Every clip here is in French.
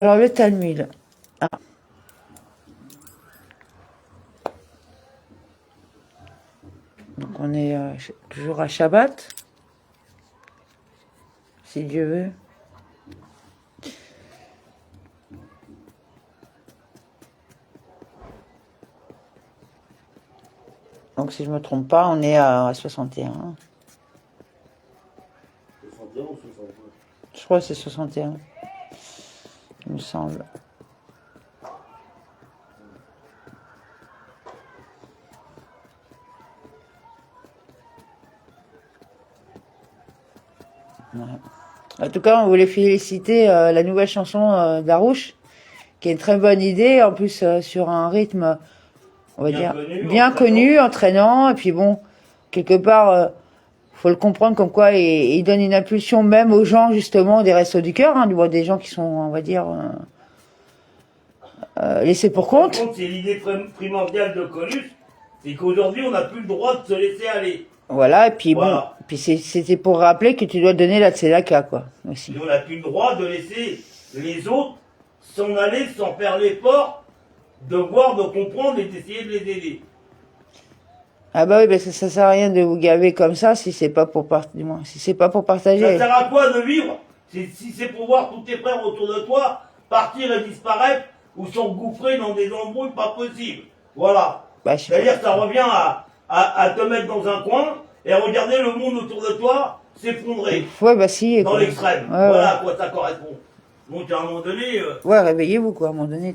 Alors le Talmud. Ah. Donc on est toujours à Shabbat, si Dieu veut. Donc si je me trompe pas, on est à 61. 61 ou 65? Je crois que c'est 61, il me semble. Ouais. En tout cas, on voulait féliciter la nouvelle chanson d'Arouche, qui est une très bonne idée, en plus sur un rythme, on va dire, bien connu, entraînant, et puis bon, quelque part, faut le comprendre comme quoi il donne une impulsion même aux gens, justement, des Restos du Cœur, hein, des gens qui sont, on va dire, laissés pour compte. C'est l'idée primordiale de Coluche, c'est qu'aujourd'hui, on n'a plus le droit de se laisser aller. Voilà, et puis Voilà. bon, puis c'était pour rappeler que tu dois donner la tzedaka, quoi, aussi. Et on n'a plus le droit de laisser les autres s'en aller sans faire l'effort de voir, de comprendre et d'essayer de les aider. Ah bah oui, parce que ça sert à rien de vous gaver comme ça si c'est pas pour si c'est pas pour partager. Ça sert à quoi de vivre si c'est pour voir tous tes frères autour de toi partir et disparaître ou s'engouffrer dans des embrouilles pas possibles. Voilà. Bah, C'est-à-dire que ça revient à te mettre dans un coin et regarder le monde autour de toi s'effondrer. Ouais, bah si. Dans l'extrême. Ouais, Voilà ouais. à quoi ça correspond. Donc à un moment donné, Ouais, réveillez-vous, quoi. À un moment donné,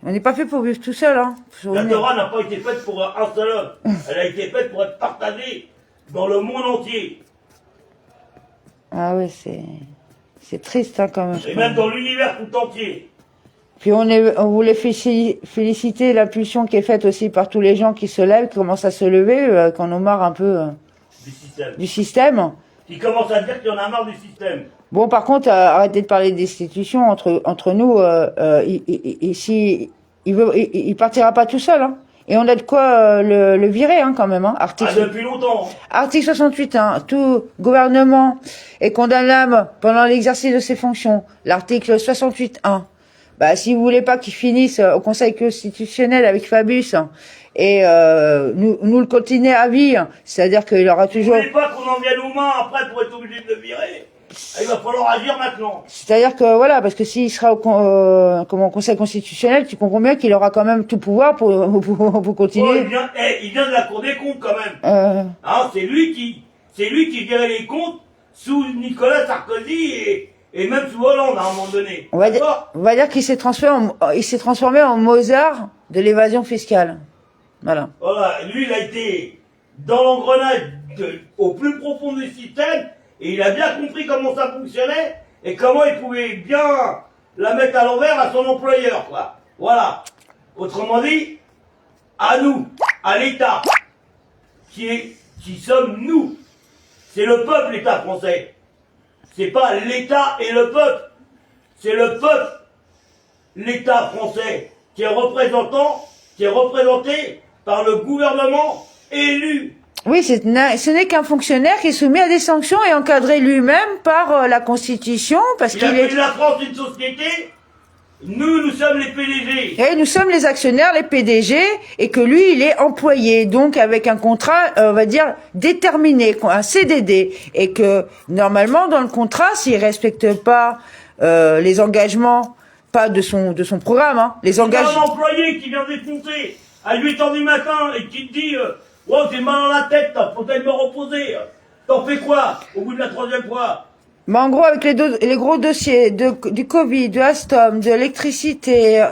on n'est pas fait pour vivre tout seul, hein. la Torah n'a pas été faite pour un seul homme. Elle a été faite pour être partagée dans le monde entier. Ah ouais, c'est triste, hein, quand même. Et même dans l'univers tout entier. Puis on voulait féliciter la pulsion qui est faite aussi par tous les gens qui se lèvent, qui commencent à se lever, qu'on en marre un peu Du système. du système. Qui commence à dire qu'il y en a marre du système. Bon, par contre, arrêtez de parler de destitution entre nous. Ici, il partira pas tout seul, hein. Et on a de quoi le virer, hein, quand même, hein. Depuis longtemps. Article 68, hein. Tout gouvernement est condamnable pendant l'exercice de ses fonctions. L'article 68.1. Bah, si vous voulez pas qu'il finisse au Conseil constitutionnel avec Fabius, hein, et nous le continuer à vie, hein, c'est-à-dire qu'il aura toujours... Vous voulez pas qu'on en vienne aux mains après pour être obligé de le virer? Il va falloir agir maintenant. C'est-à-dire que voilà, parce que s'il sera au Conseil constitutionnel, tu comprends bien qu'il aura quand même tout pouvoir pour continuer. Oh, il vient de la Cour des comptes quand même. Hein, c'est lui qui gérait les comptes sous Nicolas Sarkozy et même sous Hollande à un moment donné. On va dire qu'il s'est transformé en Mozart de l'évasion fiscale. Voilà. Voilà, lui il a été dans l'engrenage au plus profond du système et il a bien compris comment ça fonctionnait et comment il pouvait bien la mettre à l'envers à son employeur, quoi. Voilà. Autrement dit, à nous, à l'État, qui sommes nous. C'est le peuple, l'État français. C'est pas l'État et le peuple. C'est le peuple, l'État français, qui est représenté par le gouvernement élu. Oui, ce n'est qu'un fonctionnaire qui est soumis à des sanctions et encadré lui-même par la Constitution, parce Il a qu'il fait de la France une société. Nous sommes les PDG. Et nous sommes les actionnaires, les PDG, et que lui, il est employé, donc avec un contrat, on va dire, déterminé, un CDD, et que normalement, dans le contrat, s'il respecte pas les engagements, pas de son programme, hein, les engagements. C'est un employé qui vient défoncer à 8 h du matin et qui te dit oh, j'ai mal à la tête, faut peut-être me reposer. T'en fais quoi au bout de la 3e fois? Mais en gros, avec les gros dossiers du Covid, de Alstom, de l'électricité,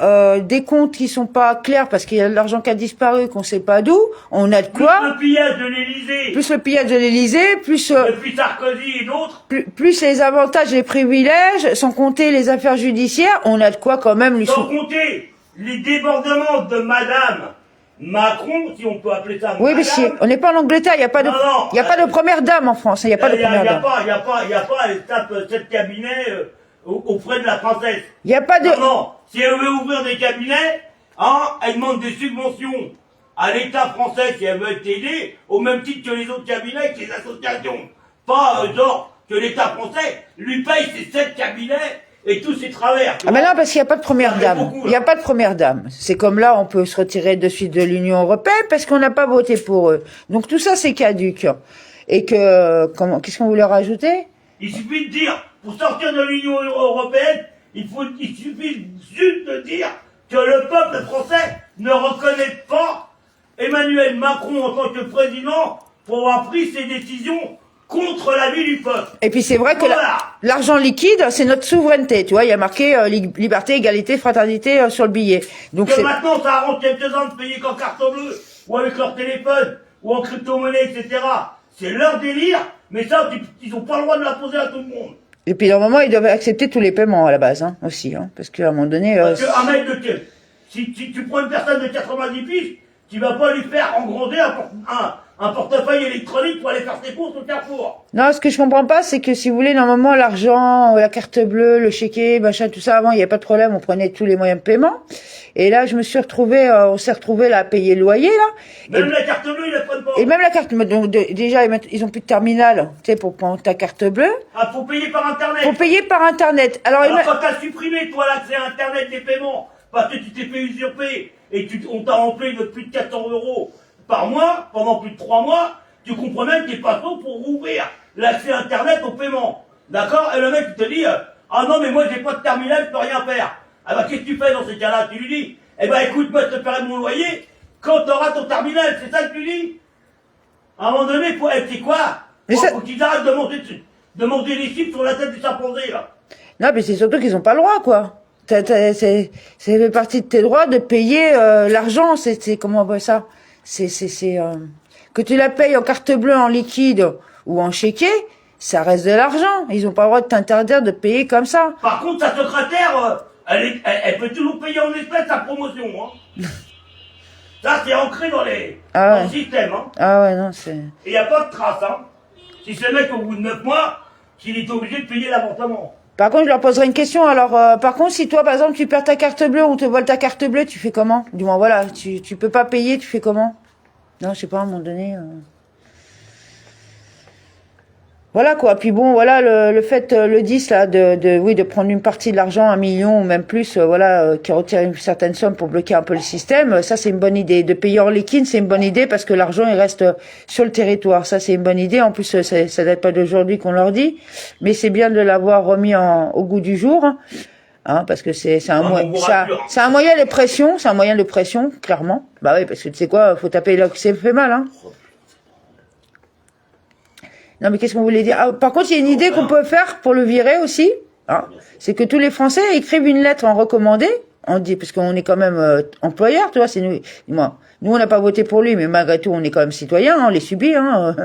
des comptes qui sont pas clairs parce qu'il y a de l'argent qui a disparu, qu'on sait pas d'où, on a de quoi. Plus le pillage de l'Élysée. Plus le pillage de l'Élysée, plus depuis Sarkozy et d'autres. Plus les avantages et les privilèges, sans compter les affaires judiciaires, on a de quoi quand même lui. Sans compter les débordements de Madame Macron, si on peut appeler ça. Oui, mais si, on n'est pas en Angleterre, il n'y a pas de, il y a pas de première dame en France, il n'y a pas de première dame. Il y a pas, elle tape 7 cabinets auprès de la princesse. Il n'y a pas de. Non, si elle veut ouvrir des cabinets, hein, elle demande des subventions à l'État français si elle veut être aidée, au même titre que les autres cabinets, que les associations. Pas genre que l'État français lui paye ses 7 cabinets et tous ces travers. Ah ben non, parce qu'il n'y a pas de première dame. beaucoup, Il n'y a pas de première dame. C'est comme là, on peut se retirer de suite de l'Union européenne parce qu'on n'a pas voté pour eux. Donc tout ça, c'est caduque. Et que, qu'est-ce qu'on voulait rajouter? Il suffit de dire, pour sortir de l'Union européenne, il suffit juste de dire que le peuple français ne reconnaît pas Emmanuel Macron en tant que président pour avoir pris ses décisions contre l'avis du peuple. Et puis c'est vrai que voilà. l'argent liquide, c'est notre souveraineté. Tu vois, il y a marqué liberté, égalité, fraternité sur le billet. Donc que maintenant, ça arrange quelques-uns de payer qu'en carte bleue, ou avec leur téléphone, ou en crypto-monnaie, etc. C'est leur délire, mais ça, ils n'ont pas le droit de l'imposer à tout le monde. Et puis normalement, ils doivent accepter tous les paiements à la base, hein, aussi, hein, parce qu'à un moment donné... Parce qu'un mec si tu prends une personne de 90 piges, tu vas pas lui faire engranger un portefeuille électronique pour aller faire ses courses au Carrefour. Non, ce que je comprends pas, c'est que si vous voulez, normalement, l'argent, la carte bleue, le chéquier, machin, tout ça, avant, il n'y avait pas de problème, on prenait tous les moyens de paiement. Et là, je me suis retrouvée, on s'est retrouvé là à payer le loyer, là. Même la carte bleue, ils la prennent pas. Et même la carte, donc déjà, ils ont plus de terminal, tu sais, pour prendre ta carte bleue. Ah, faut payer par Internet. Faut payer par Internet. Alors quand t'as supprimé, toi, l'accès à Internet des paiements, parce que tu t'es fait usurper, et on t'a rempli de plus de 400 € par mois, pendant plus de 3 mois, tu comprends même que t'es pas trop pour rouvrir l'accès Internet au paiement. D'accord? Et le mec, il te dit, ah non, mais moi, j'ai pas de terminal, je peux rien faire. Ah bah, qu'est-ce que tu fais dans ces cas-là? Tu lui dis, eh ben, écoute, moi, je te paierai mon loyer quand t'auras ton terminal. C'est ça que tu dis? À un moment donné, c'est quoi? Faut qu'ils arrêtent de monter les chiffres sur la tête des chimpanzés, là. Non, mais c'est surtout qu'ils ont pas le droit, quoi. Ça fait partie de tes droits de payer l'argent. C'est comment on voit ça? Que tu la payes en carte bleue, en liquide ou en chéquier, ça reste de l'argent. Ils ont pas le droit de t'interdire de payer comme ça. Par contre, ta secrétaire, elle peut toujours payer en espèces sa promotion. Hein. Ça, c'est ancré dans le système. Hein. Ah ouais, non, c'est... Et il n'y a pas de trace. Hein. Si c'est le mec, au bout de 9 mois, qu'il est obligé de payer l'avortement. Par contre, je leur poserai une question. Alors, par contre, si toi, par exemple, tu perds ta carte bleue, on te vole ta carte bleue, tu fais comment? Du moins, voilà, tu peux pas payer, tu fais comment? Non, je sais pas, à un moment donné... Voilà quoi. Puis bon, voilà le fait le 10 là de prendre une partie de l'argent, 1 million ou même plus, qui retire une certaine somme pour bloquer un peu le système. Ça c'est une bonne idée. De payer en liquide, c'est une bonne idée parce que l'argent il reste sur le territoire. Ça c'est une bonne idée. En plus ça date pas d'aujourd'hui qu'on leur dit, mais c'est bien de l'avoir remis au goût du jour. Hein, parce que c'est un moyen de pression, c'est un moyen de pression clairement. Bah oui, parce que tu sais quoi, faut taper là que c'est fait mal. Hein. Non, mais qu'est-ce qu'on voulait dire? Ah, par contre, il y a une idée qu'on peut faire pour le virer aussi. Hein, c'est que tous les Français écrivent une lettre en recommandé. On dit, parce qu'on est quand même employeur, tu vois, c'est nous. Moi, nous, on n'a pas voté pour lui, mais malgré tout, on est quand même citoyen, on les subit,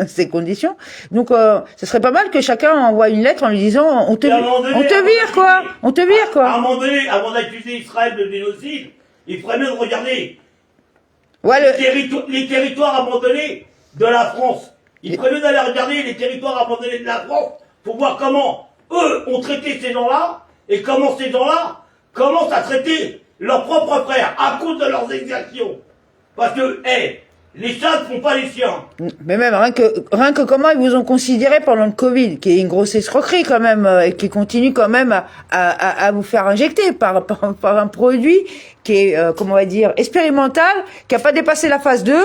ces conditions. Donc, ce serait pas mal que chacun envoie une lettre en lui disant, on te vire, quoi. On te vire, quoi. À un moment donné, avant d'accuser Israël de génocide, il ferait mieux de regarder les territoires abandonnés de la France. Il ferait mieux d'aller regarder les territoires abandonnés de la France pour voir comment eux ont traité ces gens-là et comment ces gens-là commencent à traiter leurs propres frères à cause de leurs exactions. Parce que, les chats ne font pas les chiens. Mais même, rien que comment ils vous ont considéré pendant le Covid, qui est une grosse escroquerie quand même, et qui continue quand même à vous faire injecter par un produit qui est, comment on va dire, expérimental, qui a pas dépassé la phase 2,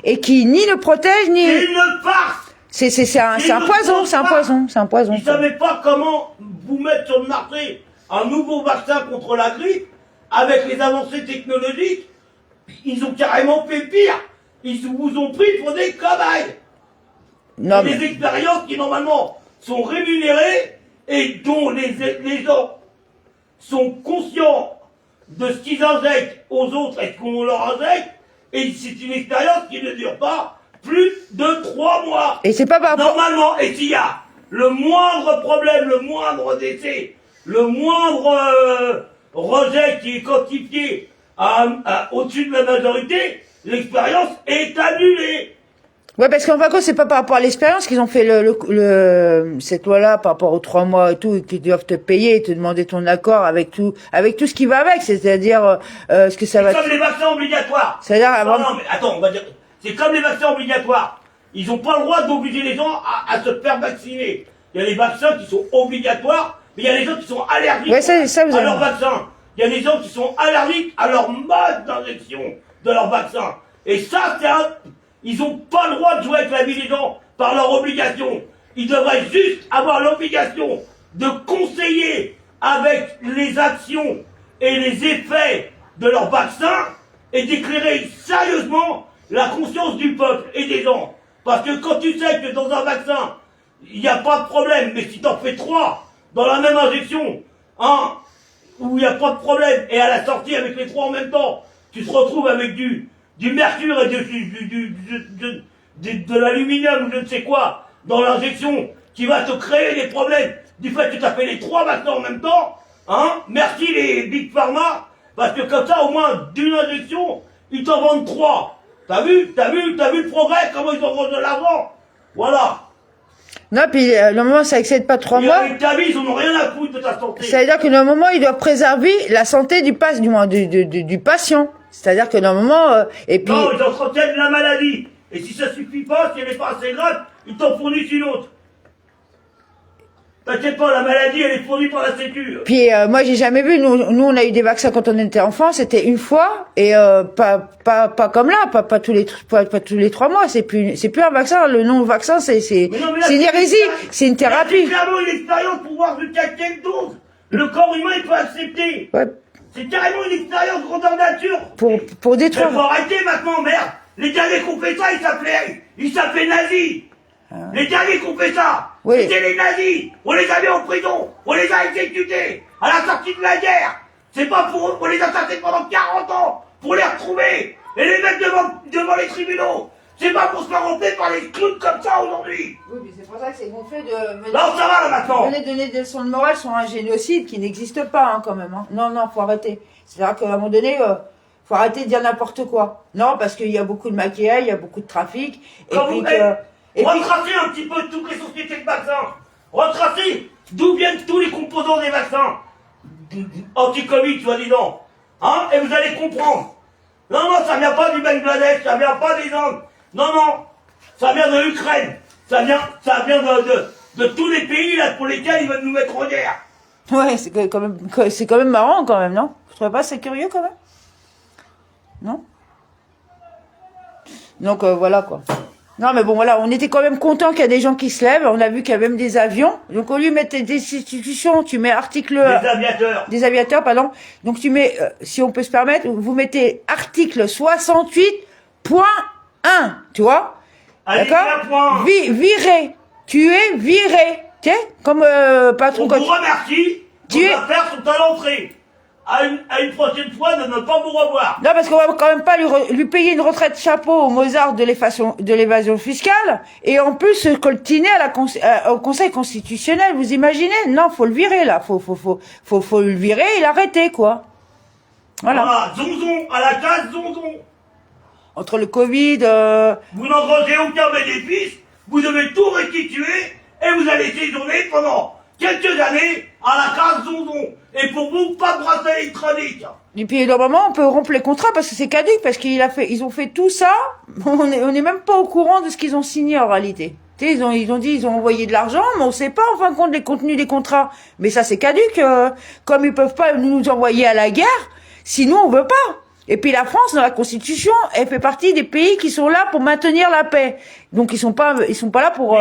et qui ni ne protège, ni... C'est une farce! C'est un poison, c'est un poison, c'est un poison. Ils savaient pas comment vous mettre sur le marché un nouveau vaccin contre la grippe, avec les avancées technologiques, ils ont carrément fait pire. Ils vous ont pris pour des cobayes. Non, des expériences qui normalement sont rémunérées et dont les gens sont conscients de ce qu'ils injectent aux autres et ce qu'on leur injecte. Et c'est une expérience qui ne dure pas plus de 3 mois. Et c'est pas par rapport... Normalement, et s'il y a le moindre problème, le moindre décès, le moindre rejet qui est quantifié au-dessus de la majorité, l'expérience est annulée. Ouais, parce qu'en fin de compte, c'est pas par rapport à l'expérience qu'ils ont fait cette loi-là par rapport aux 3 mois et tout, et qu'ils doivent te payer et te demander ton accord avec tout ce qui va avec, c'est-à-dire, ce que ça va... C'est comme les vaccins obligatoires. C'est-à-dire, non, mais attends, on va dire, c'est comme les vaccins obligatoires. Ils ont pas le droit d'obliger les gens à se faire vacciner. Il y a les vaccins qui sont obligatoires Mais il y a des gens qui sont allergiques Ouais, ça, vous à avez... leur vaccin. Il y a des gens qui sont allergiques à leur mode d'injection de leur vaccin. Et ça, ils n'ont pas le droit de jouer avec la vie des gens par leur obligation. Ils devraient juste avoir l'obligation de conseiller avec les actions et les effets de leur vaccin et d'éclairer sérieusement la conscience du peuple et des gens. Parce que quand tu sais que dans un vaccin, il n'y a pas de problème, mais si tu en fais 3 dans la même injection, où il n'y a pas de problème, et à la sortie avec les 3 en même temps, tu te retrouves avec du mercure et de l'aluminium ou je ne sais quoi dans l'injection qui va te créer des problèmes du fait que tu as fait les 3 vaccins en même temps, merci les Big Pharma, parce que comme ça, au moins, d'une injection, ils t'en vendent 3. T'as vu le progrès, comment ils en vendent de l'argent? Voilà. Non, puis normalement, ça excède pas 3 mois. Avec ta vie, ils n'en ont rien à foutre de ta santé. C'est-à-dire que normalement, ils doivent préserver la santé du patient. C'est-à-dire que normalement, et puis... Non, ils entretiennent la maladie. Et si ça suffit pas, si elle n'est pas assez grave, ils t'en fournissent une autre. T'inquiète pas, la maladie, elle est fournie par la Sécu. Puis moi, j'ai jamais vu. Nous, on a eu des vaccins quand on était enfant. C'était une fois et pas comme là, pas tous les 3 mois. C'est plus un vaccin. Le non-vaccin, c'est une hérésie. C'est une thérapie. C'est clairement une expérience pour voir jusqu'à quelle dose le corps humain il peut accepter. Ouais. C'est carrément une expérience grandeur nature. Pour détruire. Mais faut arrêter maintenant, merde. Les derniers qui ont fait ça, ils s'appelaient nazis. Les derniers qui ont fait ça, oui. C'était les nazis. On les a mis en prison. On les a exécutés à la sortie de la guerre. C'est pas pour eux, on les a chassés pendant 40 ans pour les retrouver et les mettre devant les tribunaux. C'est pas pour se faire rentrer par les clowns comme ça aujourd'hui. Oui, mais c'est pour ça que c'est gonflé de... Non, ça va là maintenant. Venez donner des leçons de morale sur un génocide qui n'existe pas quand même. Non, faut arrêter. C'est-à-dire qu'à un moment donné, faut arrêter de dire n'importe quoi. Non, parce qu'il y a beaucoup de maquillage, il y a beaucoup de trafic. Retracez un petit peu toutes les sociétés de vaccins. Retracez d'où viennent tous les composants des vaccins. Anti-Covid, soi-disant. Et vous allez comprendre. Non, ça vient pas du Bangladesh, ça vient pas des Indes. Non, ça vient de l'Ukraine. Ça vient de tous les pays là pour lesquels ils veulent nous mettre en guerre. Ouais, c'est quand même marrant quand même, non? Je trouve pas c'est curieux quand même? Non? Donc voilà quoi. Non mais bon voilà, on était quand même content qu'il y a des gens qui se lèvent, on a vu qu'il y a même des avions. Donc au lieu de mettre des institutions, tu mets article... Des aviateurs. Des aviateurs, pardon. Donc tu mets, si on peut se permettre, vous mettez article 68.1, tu vois? D'accord? Viré. Tu es viré. Tu sais? Comme patron... On vous remercie, vos affaires sont à l'entrée. À une prochaine fois de ne pas vous revoir. Non, parce qu'on va quand même pas lui payer une retraite chapeau au Mozart de l'évasion fiscale, et en plus se coltiner au Conseil constitutionnel. Vous imaginez? Non, faut le virer, là. Faut le virer et l'arrêter, quoi. Voilà. Zonzon, à la case zonzon. Entre le Covid, Vous n'engrangez aucun bénéfice, vous devez tout restituer, et vous allez séjourner pendant quelques années à la case zonzon. Et pour vous, pas de bracelet électronique. Et puis normalement, on peut rompre les contrats parce que c'est caduc, parce ils ont fait tout ça. On est même pas au courant de ce qu'ils ont signé en réalité. Tu sais, ils ont dit, ils ont envoyé de l'argent, mais on sait pas en fin de compte les contenus des contrats. Mais ça c'est caduc. Comme ils peuvent pas nous envoyer à la guerre, sinon on veut pas. Et puis la France, dans la Constitution, elle fait partie des pays qui sont là pour maintenir la paix. Donc ils sont pas là pour.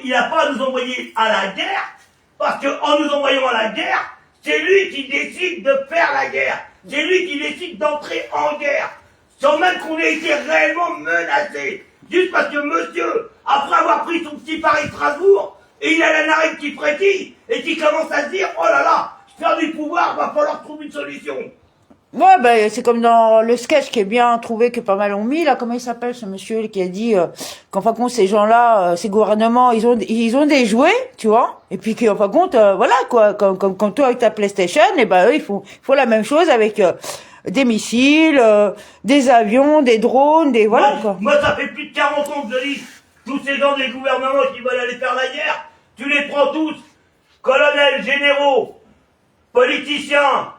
Il a pas à nous envoyer à la guerre, parce que en nous envoyant à la guerre, c'est lui qui décide de faire la guerre. C'est lui qui décide d'entrer en guerre. Sans même qu'on ait été réellement menacé. Juste parce que monsieur, après avoir pris son petit Paris-Strasbourg, et il a la narine qui frétille, et qui commence à se dire, oh là là, je perds du pouvoir, va falloir trouver une solution. Ouais, ben c'est comme dans le sketch qui est bien trouvé, que pas mal ont mis là. Comment il s'appelle ce monsieur qui a dit qu'en fin de compte ces gens-là, ces gouvernements, ils ont des jouets, tu vois. Et puis qu'en fin de compte, voilà quoi, comme toi avec ta PlayStation, et ben eux ils font la même chose avec des missiles, des avions, des drones, des voilà quoi. Moi ça fait plus de 40 ans que je dis, tous ces gens des gouvernements qui veulent aller faire la guerre, tu les prends tous, colonels, généraux, politiciens.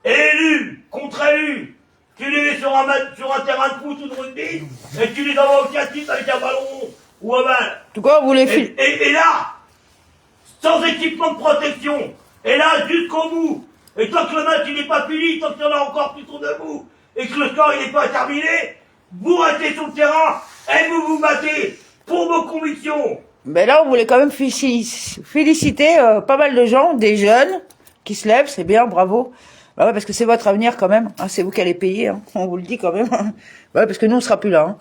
Élus, contre-élus, tu les mets sur un terrain de foot ou de rugby, et tu les envoies au catif avec un ballon ou un balle. En tout cas, vous les filez. Et là, sans équipement de protection. Et là, jusqu'au bout. Et tant que le match il n'est pas fini, tant qu'il y en a encore qui sont debout, et que le score il n'est pas terminé, vous restez sur le terrain et vous vous battez pour vos convictions. Ben là, on voulait quand même féliciter pas mal de gens, des jeunes qui se lèvent, c'est bien, bravo. Bah ouais, parce que c'est votre avenir quand même, hein, c'est vous qui allez payer, hein, on vous le dit quand même. Ouais, parce que nous on sera plus là.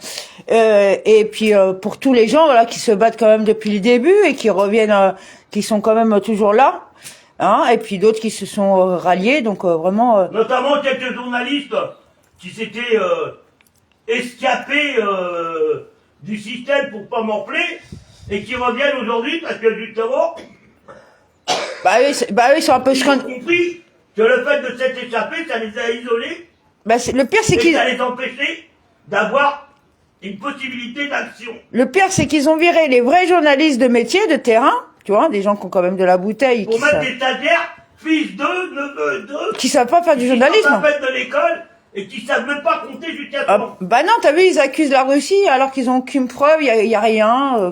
Hein. Et puis pour tous les gens voilà qui se battent quand même depuis le début et qui reviennent, qui sont quand même toujours là. Hein, et puis d'autres qui se sont ralliés, donc vraiment... Notamment quelques journalistes qui s'étaient escapés du système pour pas m'enfler et qui reviennent aujourd'hui parce que justement... Bah eux, ils sont un peu... Ils ont compris que le fait de s'être échappé, ça les a isolés. Bah le pire, c'est qu'ils... ça les empêchait d'avoir une possibilité d'action. Le pire, c'est qu'ils ont viré les vrais journalistes de métier, de terrain, tu vois, des gens qui ont quand même de la bouteille. Pour mettre des stagiaires, fils d'eux, neveux d'eux. Qui savent pas faire du journalisme. Qui sont pas de l'école et qui savent même pas compter jusqu'à 30. Bah non, t'as vu, ils accusent la Russie alors qu'ils ont aucune preuve, y a rien,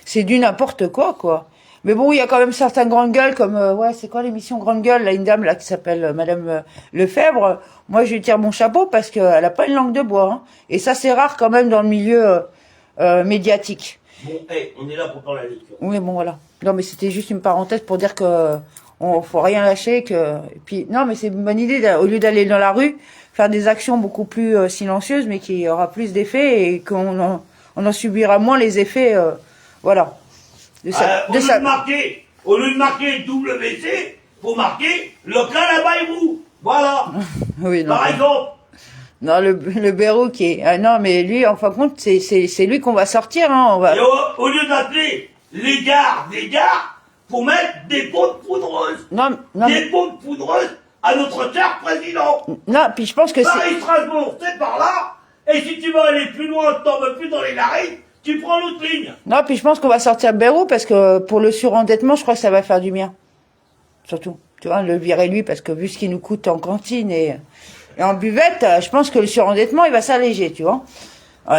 c'est du n'importe quoi. Mais bon, il y a quand même certaines grandes gueules comme, ouais, c'est quoi l'émission Grande Gueule, là, une dame, là, qui s'appelle Madame Lefebvre. Moi, je lui tire mon chapeau parce qu'elle a pas une langue de bois, hein. Et ça, c'est rare quand même dans le milieu, médiatique. Bon, hey, on est là pour parler la lecture. Oui, bon, voilà. Non, mais c'était juste une parenthèse pour dire que, faut rien lâcher, et puis, non, mais c'est une bonne idée, au lieu d'aller dans la rue, faire des actions beaucoup plus silencieuses, mais qui aura plus d'effets et qu'on on en subira moins les effets, voilà. Au lieu de marquer WC, faut marquer local à Bayrou. Voilà. Oui, non. Par exemple. Non, le Bérou qui est... Ah non, mais lui, en fin de compte, c'est lui qu'on va sortir, hein. On va... Et au lieu d'appeler les gares des gares, faut mettre des pompes poudreuses. Non, des pompes poudreuses à notre cher président. Non, puis je pense que Paris-Strasbourg, c'est par là. Et si tu veux aller plus loin, t'en veux plus dans les narines, tu prends l'autre ligne. Non, puis je pense qu'on va sortir Bérou parce que pour le surendettement, je crois que ça va faire du bien. Surtout, tu vois, le virer lui parce que vu ce qu'il nous coûte en cantine et en buvette, je pense que le surendettement, il va s'alléger, tu vois.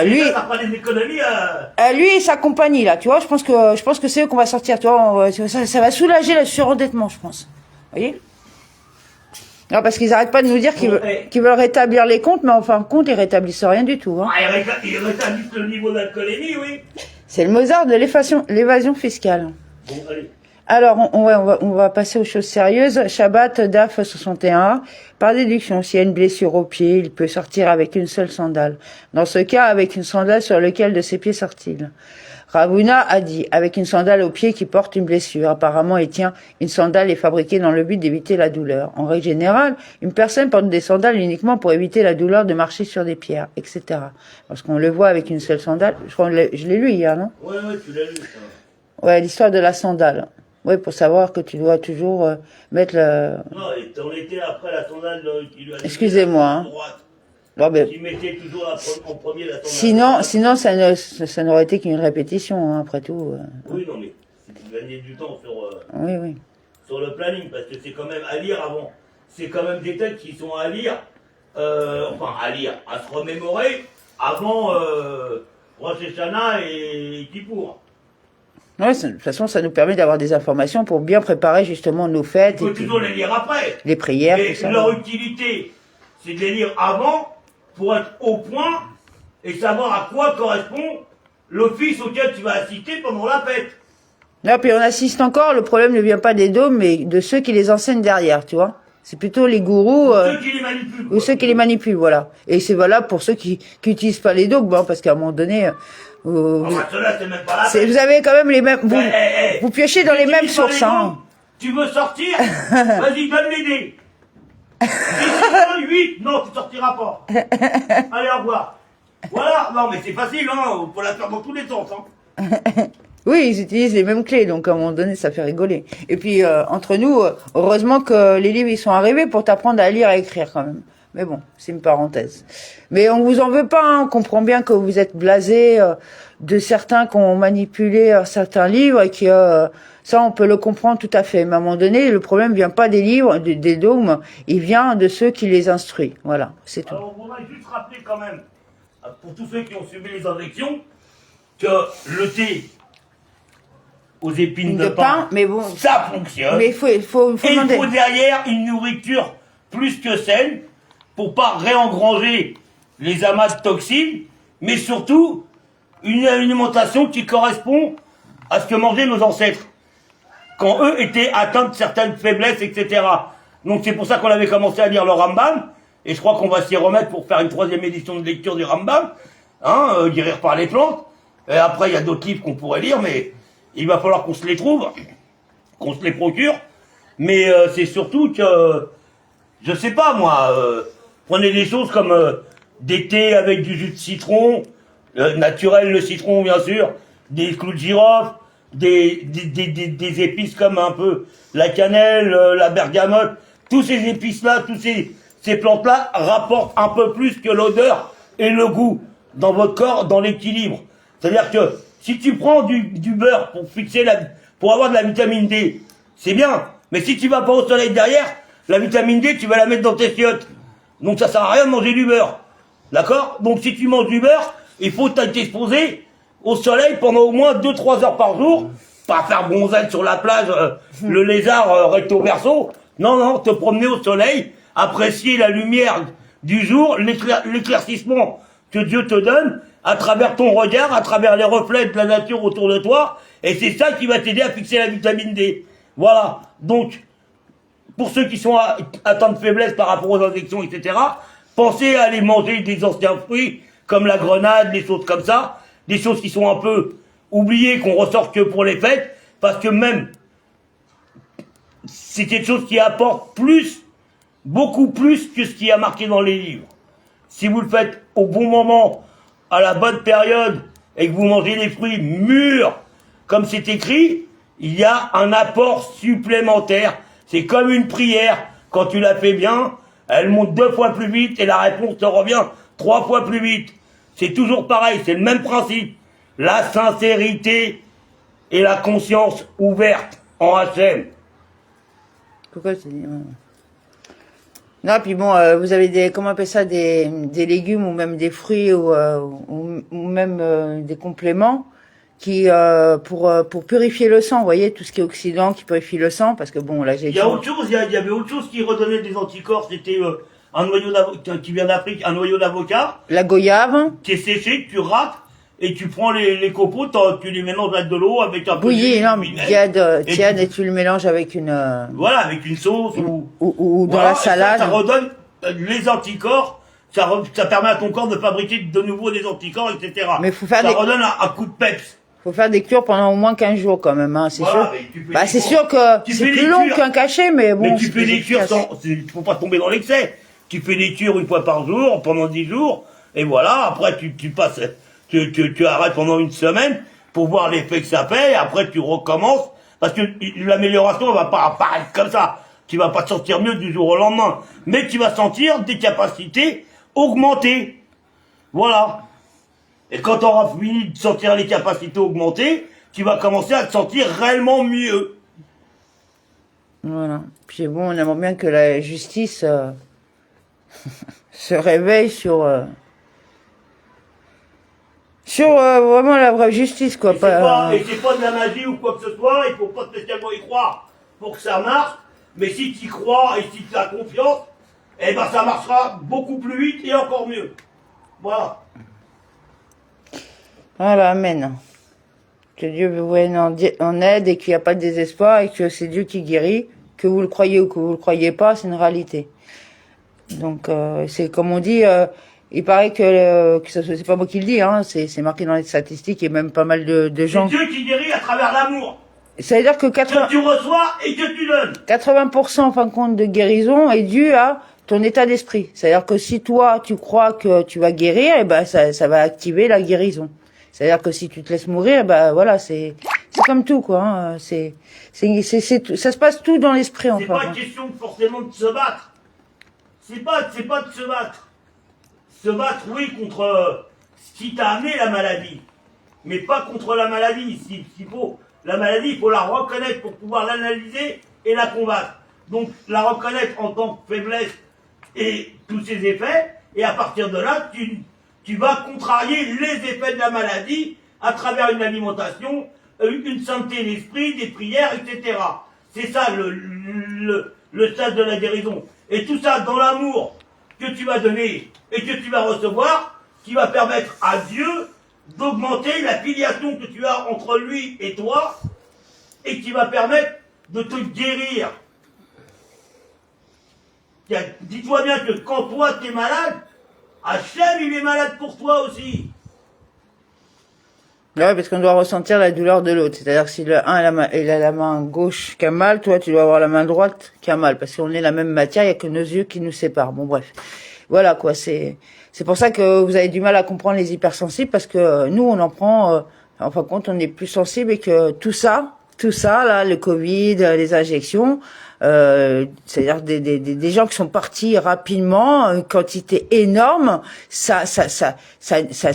Lui, ça fera des économies. Lui et sa compagnie là, tu vois, je pense que c'est eux qu'on va sortir, tu vois, ça va soulager le surendettement, je pense. Vous voyez? Non, parce qu'ils arrêtent pas de nous dire qu'ils veulent rétablir les comptes, mais en fin de compte, ils rétablissent rien du tout. Hein. Ils rétablissent le niveau d'alcoolémie, oui. C'est le Mozart de l'évasion fiscale. Bon, allez. Alors, on va passer aux choses sérieuses. Shabbat, DAF 61. Par déduction, s'il y a une blessure au pied, il peut sortir avec une seule sandale. Dans ce cas, avec une sandale sur lequel de ses pieds sort-il? Ravuna a dit, avec une sandale au pied qui porte une blessure. Apparemment, et tiens, une sandale est fabriquée dans le but d'éviter la douleur. En règle générale, une personne porte des sandales uniquement pour éviter la douleur de marcher sur des pierres, etc. Parce qu'on le voit avec une seule sandale. Je crois que je l'ai lu hier, non? Ouais, tu l'as lu, ça. Ouais, l'histoire de la sandale. Oui, pour savoir que tu dois toujours mettre le... Non, on était après la sandale qui lui a... Excusez-moi, hein. Non, mais... Qui mettait toujours en premier la Sinon, sandale. ça n'aurait été qu'une répétition, hein, après tout. Oui, non, mais tu gagnais du temps oui. Sur le planning, parce que c'est quand même à lire avant. C'est quand même des textes qui sont à lire, à se remémorer avant Rosh Hashanah et Kippour. Ouais, de toute façon, ça nous permet d'avoir des informations pour bien préparer justement nos fêtes. Il faut toujours les lire après. Les prières, et tout ça. Leur utilité, c'est de les lire avant pour être au point et savoir à quoi correspond l'office auquel tu vas assister pendant la fête. Là, puis on assiste encore, le problème ne vient pas des dômes, mais de ceux qui les enseignent derrière, tu vois. C'est plutôt les gourous... ceux qui les manipulent. Ou ceux qui les manipulent, voilà. Et c'est valable pour ceux qui utilisent pas les dogmes, hein, parce qu'à un moment donné... ceux-là, c'est même pas la fête. Vous avez quand même les mêmes... Vous piochez dans les mêmes sources, hein. Tu veux sortir? Vas-y, donne les dés. Si c'est 8, non, tu sortiras pas. Allez, au revoir. Voilà, non, mais c'est facile, hein. Faut la faire dans tous les sens, hein. Oui, ils utilisent les mêmes clés, donc à un moment donné, ça fait rigoler. Et puis, entre nous, heureusement que les livres, ils sont arrivés pour t'apprendre à lire et à écrire quand même. Mais bon, c'est une parenthèse. Mais on vous en veut pas, hein. On comprend bien que vous êtes blasés de certains qui ont manipulé certains livres et qui... ça, on peut le comprendre tout à fait. Mais à un moment donné, le problème vient pas des livres, des dogmes, il vient de ceux qui les instruisent. Voilà, c'est tout. Alors, on va juste rappeler quand même, pour tous ceux qui ont subi les injections, que le thé aux épines de pain, mais bon, ça fonctionne. Mais il faut demander. Il faut derrière une nourriture plus que saine pour pas réengranger les amas de toxines, mais surtout une alimentation qui correspond à ce que mangeaient nos ancêtres quand eux étaient atteints de certaines faiblesses, etc. Donc c'est pour ça qu'on avait commencé à lire le Rambam, et je crois qu'on va s'y remettre pour faire une 3e édition de lecture du Rambam, guérir par les plantes. Et après il y a d'autres livres qu'on pourrait lire, mais il va falloir qu'on se les trouve, qu'on se les procure. Mais c'est surtout que, je sais pas moi, prenez des choses comme des thés avec du jus de citron, naturel le citron bien sûr, des clous de girofle, des épices comme un peu la cannelle, la bergamote, tous ces épices-là, tous ces plantes-là rapportent un peu plus que l'odeur et le goût dans votre corps, dans l'équilibre. C'est-à-dire que si tu prends du beurre pour avoir de la vitamine D, c'est bien. Mais si tu vas pas au soleil derrière, la vitamine D, tu vas la mettre dans tes chiottes. Donc ça sert à rien de manger du beurre. D'accord? Donc si tu manges du beurre, il faut t'exposer au soleil pendant au moins 2-3 heures par jour. Pas faire bronzer sur la plage, le lézard recto verso. Non, te promener au soleil, apprécier la lumière du jour, l'éclaircissement que Dieu te donne, à travers ton regard, à travers les reflets de la nature autour de toi, et c'est ça qui va t'aider à fixer la vitamine D. Voilà. Donc, pour ceux qui sont atteints de faiblesse par rapport aux injections, etc., pensez à aller manger des anciens fruits, comme la grenade, des choses comme ça, des choses qui sont un peu oubliées, qu'on ressort que pour les fêtes, parce que même, c'est quelque chose qui apporte plus, beaucoup plus que ce qui a marqué dans les livres. Si vous le faites au bon moment, à la bonne période, et que vous mangez les fruits mûrs, comme c'est écrit, il y a un apport supplémentaire. C'est comme une prière. Quand tu la fais bien, elle monte 2 fois plus vite et la réponse te revient 3 fois plus vite. C'est toujours pareil, c'est le même principe. La sincérité et la conscience ouverte en HM. Pourquoi tu dis... Non, puis bon, vous avez comment on appelle ça, des légumes ou même des fruits ou même des compléments qui pour purifier le sang, vous voyez, tout ce qui est oxydant qui purifie le sang, parce que bon, là j'ai... Il y a autre chose, il y avait autre chose qui redonnait des anticorps, c'était un noyau d'avocat qui vient d'Afrique, un noyau d'avocat. La goyave. Qui est séché, que tu râpes, et tu prends les copeaux, tu les mélanges avec de l'eau, avec un peu bouilli, de tiède, et tu le mélanges avec une... Voilà, avec une sauce ou dans la salade. Ça redonne les anticorps, ça permet à ton corps de fabriquer de nouveau des anticorps, etc. Mais faut faire ça redonne un coup de peps. Faut faire des cures pendant au moins 15 jours quand même, hein, c'est voilà, sûr. Bah c'est sûr que c'est plus long qu'un cachet, mais bon. Mais tu fais des cures faut pas tomber dans l'excès. Tu fais des cures une fois par jour, pendant 10 jours, et voilà, après tu passes, tu arrêtes pendant une semaine pour voir l'effet que ça fait, et après tu recommences, parce que l'amélioration va pas apparaître comme ça. Tu vas pas te sentir mieux du jour au lendemain, mais tu vas sentir des capacités augmentées. Voilà. Et quand tu auras fini de sentir les capacités augmentées, tu vas commencer à te sentir réellement mieux. Voilà. Puis bon, on aimerait bien que la justice se réveille sur vraiment la vraie justice, quoi. Et c'est pas de la magie ou quoi que ce soit, il faut pas spécialement y croire pour que ça marche, mais si tu y crois et si tu as confiance, eh ben ça marchera beaucoup plus vite et encore mieux. Voilà. Voilà, amen. Que Dieu vous vienne en aide et qu'il n'y a pas de désespoir et que c'est Dieu qui guérit, que vous le croyez ou que vous le croyez pas, c'est une réalité. Donc c'est comme on dit, il paraît que c'est pas moi qui le dis, hein, c'est marqué dans les statistiques et même pas mal de gens. C'est Dieu qui guérit à travers l'amour. Ça veut dire que que tu reçois et que tu donnes. 80% en fin de compte de guérison est dû à ton état d'esprit. C'est-à-dire que si toi tu crois que tu vas guérir, et ben ça va activer la guérison. C'est-à-dire que si tu te laisses mourir, ben voilà, c'est comme tout, quoi. Hein. Ça se passe tout dans l'esprit, en fait. C'est pas question forcément de se battre. C'est pas de se battre. Se battre, oui, contre ce qui t'a amené la maladie. Mais pas contre la maladie. La maladie, il faut la reconnaître pour pouvoir l'analyser et la combattre. Donc, la reconnaître en tant que faiblesse et tous ses effets. Et à partir de là, tu vas contrarier les effets de la maladie à travers une alimentation une sainteté d'esprit, des prières, etc. C'est ça le stade de la guérison. Et tout ça dans l'amour que tu vas donner et que tu vas recevoir, qui va permettre à Dieu d'augmenter la filiation que tu as entre lui et toi, et qui va permettre de te guérir. Dis-toi bien que quand toi tu es malade, Hachem il est malade pour toi aussi. Ouais, parce qu'on doit ressentir la douleur de l'autre. C'est-à-dire que si le un il a la main gauche qui a mal, toi tu dois avoir la main droite qui a mal. Parce qu'on est la même matière, il n'y a que nos yeux qui nous séparent. Bon bref. Voilà quoi, c'est pour ça que vous avez du mal à comprendre les hypersensibles, parce que nous on en prend, en fin de compte on est plus sensible, et que tout ça là, le Covid, les injections, c'est-à-dire des gens qui sont partis rapidement, une quantité énorme, ça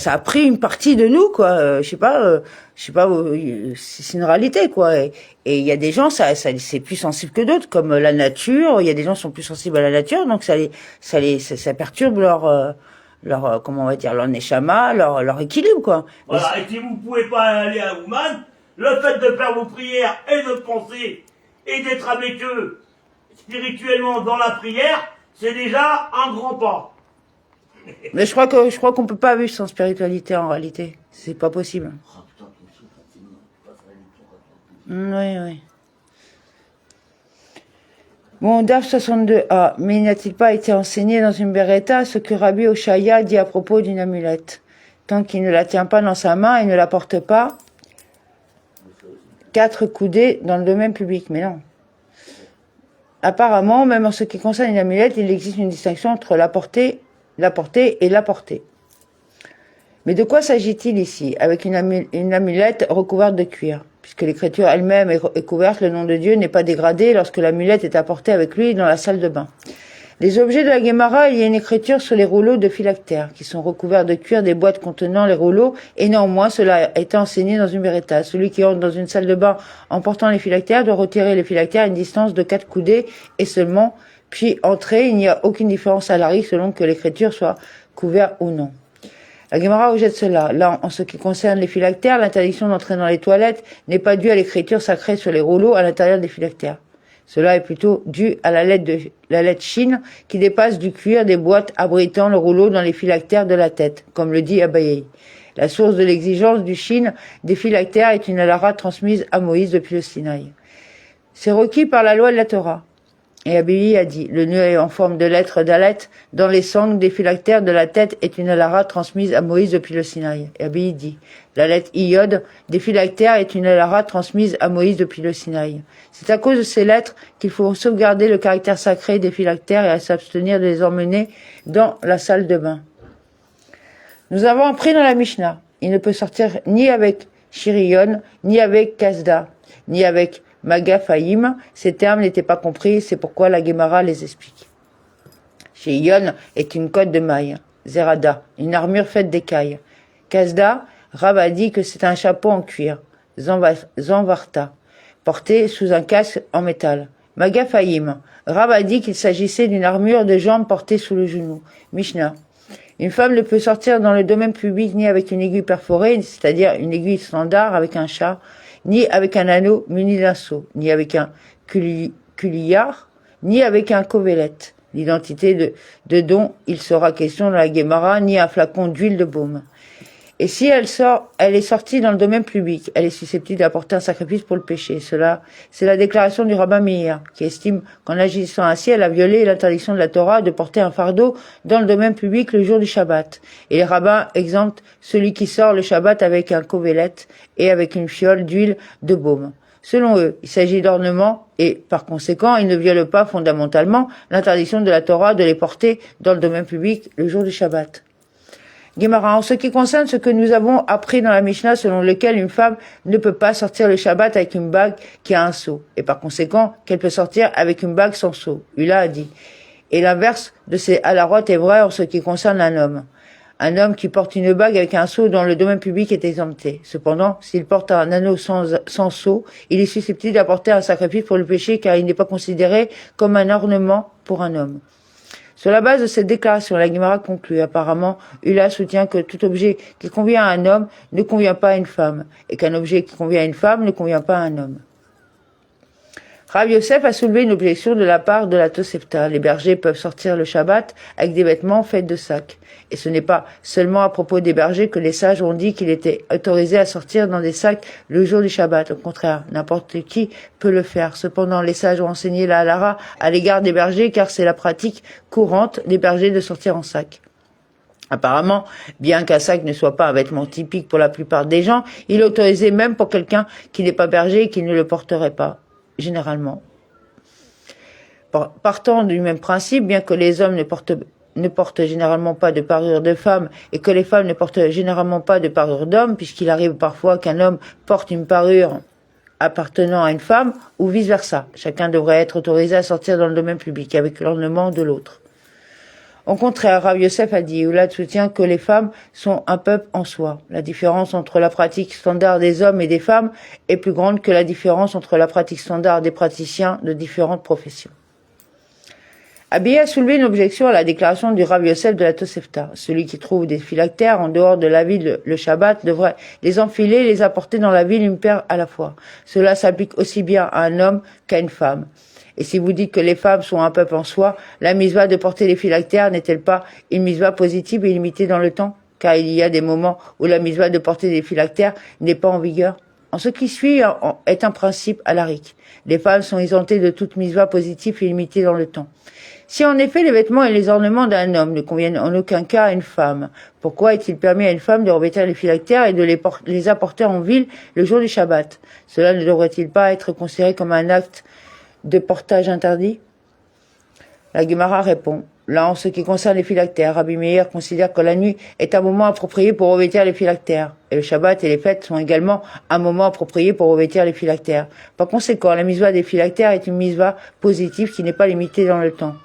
a pris une partie de nous quoi. Je sais pas, c'est une réalité quoi. Et il y a des gens c'est plus sensible que d'autres, comme la nature. Il y a des gens qui sont plus sensibles à la nature, donc ça perturbe leur comment on va dire, leur neshama, leur équilibre quoi. Voilà. Et si vous pouvez pas aller à Ouman, le fait de faire vos prières et de penser et d'être avec eux spirituellement dans la prière, c'est déjà un grand pas. Mais je crois qu'on peut pas vivre sans spiritualité en réalité. C'est pas possible. Oui. Bon, DAF 62A. Mais n'a-t-il pas été enseigné dans une Beretta ce que Rabbi Oshaya dit à propos d'une amulette? Tant qu'il ne la tient pas dans sa main et ne la porte pas 4 coudées dans le domaine public. Mais non. Apparemment, même en ce qui concerne une amulette, il existe une distinction entre la portée et la portée. Mais de quoi s'agit-il ici? Avec une amulette recouverte de cuir. Puisque l'écriture elle-même est couverte, le nom de Dieu n'est pas dégradé lorsque l'amulette est apportée avec lui dans la salle de bain. Les objets de la Guémara, il y a une écriture sur les rouleaux de phylactères, qui sont recouverts de cuir des boîtes contenant les rouleaux, et néanmoins cela a été enseigné dans une Beretta. Celui qui entre dans une salle de bain en portant les phylactères doit retirer les phylactères à une distance de 4 coudées et seulement, puis entrer. Il n'y a aucune différence à l'arrière selon que l'écriture soit couverte ou non. La Guémara rejette cela. Là, en ce qui concerne les phylactères, l'interdiction d'entrer dans les toilettes n'est pas due à l'écriture sacrée sur les rouleaux à l'intérieur des phylactères. Cela est plutôt dû à la lettre chine qui dépasse du cuir des boîtes abritant le rouleau dans les phylactères de la tête, comme le dit Abaye. La source de l'exigence du chine des phylactères est une halara transmise à Moïse depuis le Sinaï. C'est requis par la loi de la Torah. Et Abaye a dit, le nœud est en forme de lettre d'alet dans les sangles des phylactères de la tête est une halara transmise à Moïse depuis le Sinaï. Et Abaye dit, la lettre iode des phylactères est une halara transmise à Moïse depuis le Sinaï. C'est à cause de ces lettres qu'il faut sauvegarder le caractère sacré des phylactères et à s'abstenir de les emmener dans la salle de bain. Nous avons appris dans la Mishnah, il ne peut sortir ni avec Shiriyon, ni avec Kasda, ni avec Magafaïm. Ces termes n'étaient pas compris, c'est pourquoi la Guémara les explique. Shiriyon est une cotte de maille. Zerada, une armure faite d'écailles. Kasda, Rav a dit que c'est un chapeau en cuir. Zanvarta, porté sous un casque en métal. Magafaïm, Rav a dit qu'il s'agissait d'une armure de jambe portée sous le genou. Mishnah. Une femme ne peut sortir dans le domaine public ni avec une aiguille perforée, c'est-à-dire une aiguille standard avec un chat, ni avec un anneau muni d'un seau, ni avec un culillard, ni avec un covelette. L'identité de dont il sera question dans la Guémara, ni un flacon d'huile de baume. Et si elle est sortie dans le domaine public, elle est susceptible d'apporter un sacrifice pour le péché. Cela, c'est la déclaration du rabbin Meir, qui estime qu'en agissant ainsi, elle a violé l'interdiction de la Torah de porter un fardeau dans le domaine public le jour du Shabbat. Et les rabbins exemptent celui qui sort le Shabbat avec un covelet et avec une fiole d'huile de baume. Selon eux, il s'agit d'ornements et, par conséquent, ils ne violent pas fondamentalement l'interdiction de la Torah de les porter dans le domaine public le jour du Shabbat. Guémara, en ce qui concerne ce que nous avons appris dans la Mishnah selon lequel une femme ne peut pas sortir le Shabbat avec une bague qui a un sceau, et par conséquent qu'elle peut sortir avec une bague sans sceau. Ula a dit. Et l'inverse de ces halarotes est vrai en ce qui concerne un homme. Un homme qui porte une bague avec un sceau dans le domaine public est exempté. Cependant, s'il porte un anneau sans sceau, il est susceptible d'apporter un sacrifice pour le péché car il n'est pas considéré comme un ornement pour un homme. Sur la base de cette déclaration, la Guimara conclut apparemment, Ula soutient que tout objet qui convient à un homme ne convient pas à une femme, et qu'un objet qui convient à une femme ne convient pas à un homme. Rav Yosef a soulevé une objection de la part de la Tosefta. Les bergers peuvent sortir le Shabbat avec des vêtements faits de sacs. Et ce n'est pas seulement à propos des bergers que les sages ont dit qu'il était autorisé à sortir dans des sacs le jour du Shabbat. Au contraire, n'importe qui peut le faire. Cependant, les sages ont enseigné la halara à l'égard des bergers car c'est la pratique courante des bergers de sortir en sac. Apparemment, bien qu'un sac ne soit pas un vêtement typique pour la plupart des gens, il est autorisé même pour quelqu'un qui n'est pas berger et qui ne le porterait pas. Généralement. Partant du même principe, bien que les hommes ne portent généralement pas de parure de femme et que les femmes ne portent généralement pas de parure d'homme, puisqu'il arrive parfois qu'un homme porte une parure appartenant à une femme ou vice-versa. Chacun devrait être autorisé à sortir dans le domaine public avec l'ornement de l'autre. Au contraire, Rav Yosef a dit, Oulad soutient que les femmes sont un peuple en soi. La différence entre la pratique standard des hommes et des femmes est plus grande que la différence entre la pratique standard des praticiens de différentes professions. Abiy a soulevé une objection à la déclaration du Rav Yosef de la Tosefta. Celui qui trouve des phylactères en dehors de la ville le Shabbat devrait les enfiler et les apporter dans la ville une paire à la fois. Cela s'applique aussi bien à un homme qu'à une femme. Et si vous dites que les femmes sont un peuple en soi, la misva de porter les phylactères n'est-elle pas une misva positive et limitée dans le temps? Car il y a des moments où la misva de porter des phylactères n'est pas en vigueur. En ce qui suit est un principe halakhique. Les femmes sont exemptées de toute misva positive et limitée dans le temps. Si en effet les vêtements et les ornements d'un homme ne conviennent en aucun cas à une femme, pourquoi est-il permis à une femme de revêtir les phylactères et de les apporter en ville le jour du Shabbat? Cela ne devrait-il pas être considéré comme un acte de portage interdit? La Gemara répond, là en ce qui concerne les phylactères, Rabbi Meir considère que la nuit est un moment approprié pour revêtir les phylactères, et le Shabbat et les fêtes sont également un moment approprié pour revêtir les phylactères. Par conséquent, la misva des phylactères est une misva positive qui n'est pas limitée dans le temps.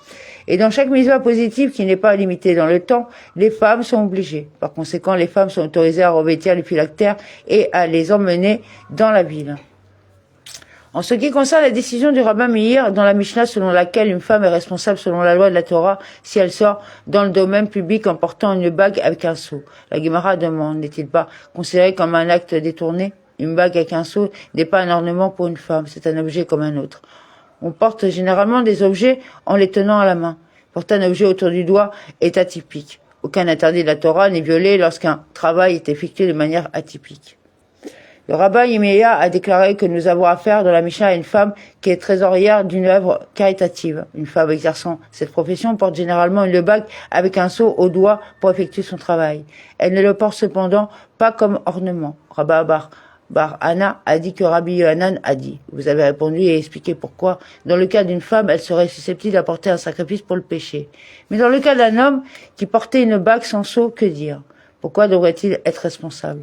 Et dans chaque misva positive qui n'est pas limitée dans le temps, les femmes sont obligées. Par conséquent, les femmes sont autorisées à revêtir les phylactères et à les emmener dans la ville. En ce qui concerne la décision du rabbin Meir dans la Mishnah selon laquelle une femme est responsable selon la loi de la Torah si elle sort dans le domaine public en portant une bague avec un sceau, la Gemara demande, n'est-il pas considéré comme un acte détourné? Une bague avec un sceau n'est pas un ornement pour une femme, c'est un objet comme un autre. On porte généralement des objets en les tenant à la main. Porter un objet autour du doigt est atypique. Aucun interdit de la Torah n'est violé lorsqu'un travail est effectué de manière atypique. Le rabbin Yemeya a déclaré que nous avons affaire dans la Mishnah à une femme qui est trésorière d'une œuvre caritative. Une femme exerçant cette profession porte généralement une bague avec un sceau au doigt pour effectuer son travail. Elle ne le porte cependant pas comme ornement. Rabbi Bar Anna a dit que Rabbi Yohanan a dit. Vous avez répondu et expliqué pourquoi. Dans le cas d'une femme, elle serait susceptible d'apporter un sacrifice pour le péché. Mais dans le cas d'un homme qui portait une bague sans sceau, que dire? Pourquoi devrait-il être responsable?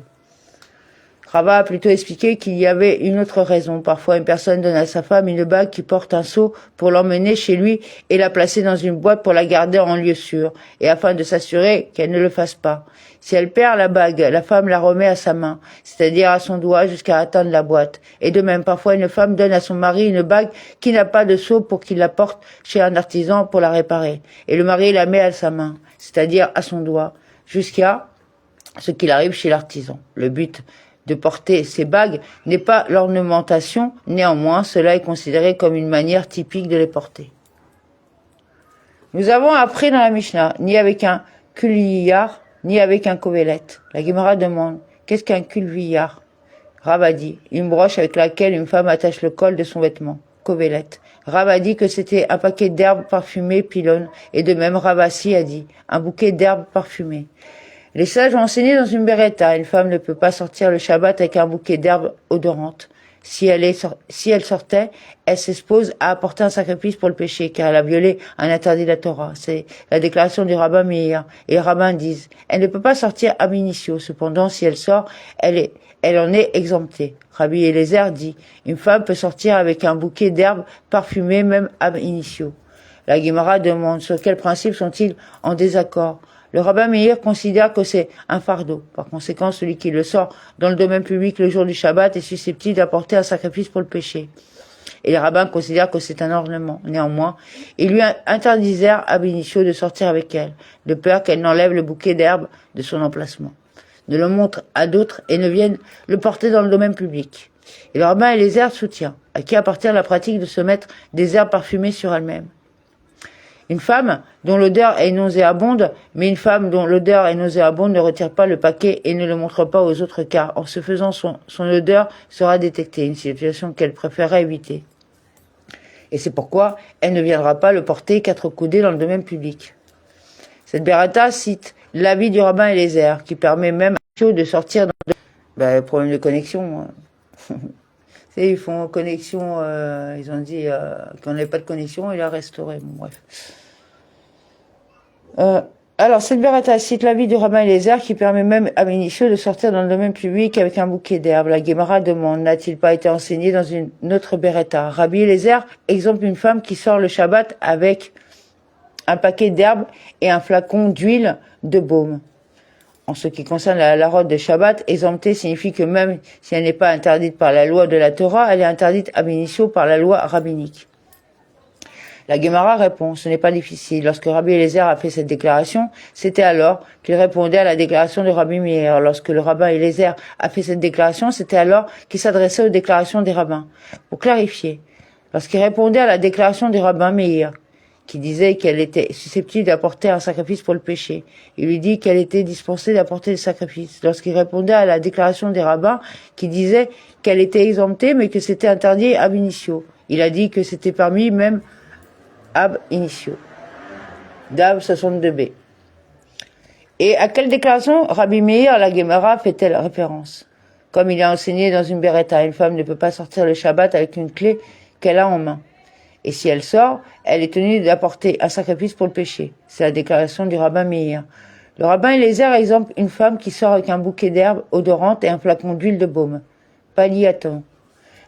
Rava a plutôt expliqué qu'il y avait une autre raison. Parfois, une personne donne à sa femme une bague qui porte un sceau pour l'emmener chez lui et la placer dans une boîte pour la garder en lieu sûr, et afin de s'assurer qu'elle ne le fasse pas. Si elle perd la bague, la femme la remet à sa main, c'est-à-dire à son doigt jusqu'à atteindre la boîte. Et de même, parfois, une femme donne à son mari une bague qui n'a pas de sceau pour qu'il la porte chez un artisan pour la réparer. Et le mari la met à sa main, c'est-à-dire à son doigt, jusqu'à ce qu'il arrive chez l'artisan. Le but de porter ces bagues n'est pas l'ornementation, néanmoins cela est considéré comme une manière typique de les porter. Nous avons appris dans la Mishnah, ni avec un kulviyar, ni avec un kovelet. La Gemara demande, qu'est-ce qu'un kulviyar? Rav a dit, une broche avec laquelle une femme attache le col de son vêtement, kovelet. Rav a dit que c'était un paquet d'herbes parfumées pylône, et de même Ravasi a dit, un bouquet d'herbes parfumées. Les sages ont enseigné dans une beretta, une femme ne peut pas sortir le Shabbat avec un bouquet d'herbes odorantes. Si elle sortait, elle s'expose à apporter un sacrifice pour le péché, car elle a violé un interdit de la Torah. C'est la déclaration du rabbin Meir. Et les rabbins disent, elle ne peut pas sortir ab initio. Cependant, si elle sort, elle en est exemptée. Rabbi Eliezer dit, une femme peut sortir avec un bouquet d'herbes parfumées même ab initio. La Gemara demande, sur quel principe sont-ils en désaccord? Le rabbin Meir considère que c'est un fardeau. Par conséquent, celui qui le sort dans le domaine public le jour du Shabbat est susceptible d'apporter un sacrifice pour le péché. Et les rabbins considèrent que c'est un ornement. Néanmoins, ils lui interdisèrent ab initio de sortir avec elle, de peur qu'elle n'enlève le bouquet d'herbe de son emplacement, ne le montre à d'autres et ne vienne le porter dans le domaine public. Et le rabbin Eliezer soutient, à qui appartient la pratique de se mettre des herbes parfumées sur elle-même. Une femme dont l'odeur est nauséabonde, mais une femme dont l'odeur est nauséabonde ne retire pas le paquet et ne le montre pas aux autres, car en se faisant son odeur sera détectée, une situation qu'elle préférerait éviter. Et c'est pourquoi elle ne viendra pas le porter 4 coudées dans le domaine public. Cette Berata cite l'avis du rabbin Eliezer, qui permet même à de sortir dans le problème de connexion. Ils font connexion, ils ont dit qu'on n'avait pas de connexion, il a restauré. Bon, bref. Alors, cette Berata cite l'avis du rabbin Eliezer qui permet même à Bénicheux de sortir dans le domaine public avec un bouquet d'herbes. La Guémara demande, n'a-t-il pas été enseigné dans une autre Berata? Rabbi Eliezer exemple une femme qui sort le Shabbat avec un paquet d'herbes et un flacon d'huile de baume. En ce qui concerne la rote de Shabbat, exemptée signifie que même si elle n'est pas interdite par la loi de la Torah, elle est interdite ab initio par la loi rabbinique. La Guémara répond, ce n'est pas difficile. Lorsque Rabbi Eliezer a fait cette déclaration, c'était alors qu'il répondait à la déclaration de Rabbi Meir. Lorsque le rabbin Eliezer a fait cette déclaration, c'était alors qu'il s'adressait aux déclarations des rabbins. Pour clarifier, lorsqu'il répondait à la déclaration du rabbin Meir, qui disait qu'elle était susceptible d'apporter un sacrifice pour le péché, il lui dit qu'elle était dispensée d'apporter le sacrifice. Lorsqu'il répondait à la déclaration des rabbins, qui disait qu'elle était exemptée, mais que c'était interdit ab initio, il a dit que c'était permis même ab initio. Dav 62b. Et à quelle déclaration Rabbi Meir, la Guémara, fait-elle référence? Comme il a enseigné dans une Beretta, une femme ne peut pas sortir le Shabbat avec une clé qu'elle a en main. Et si elle sort, elle est tenue d'apporter un sacrifice pour le péché. C'est la déclaration du rabbin Meir. Le rabbin Eliezer exemple une femme qui sort avec un bouquet d'herbes odorantes et un flacon d'huile de baume. Paliaton.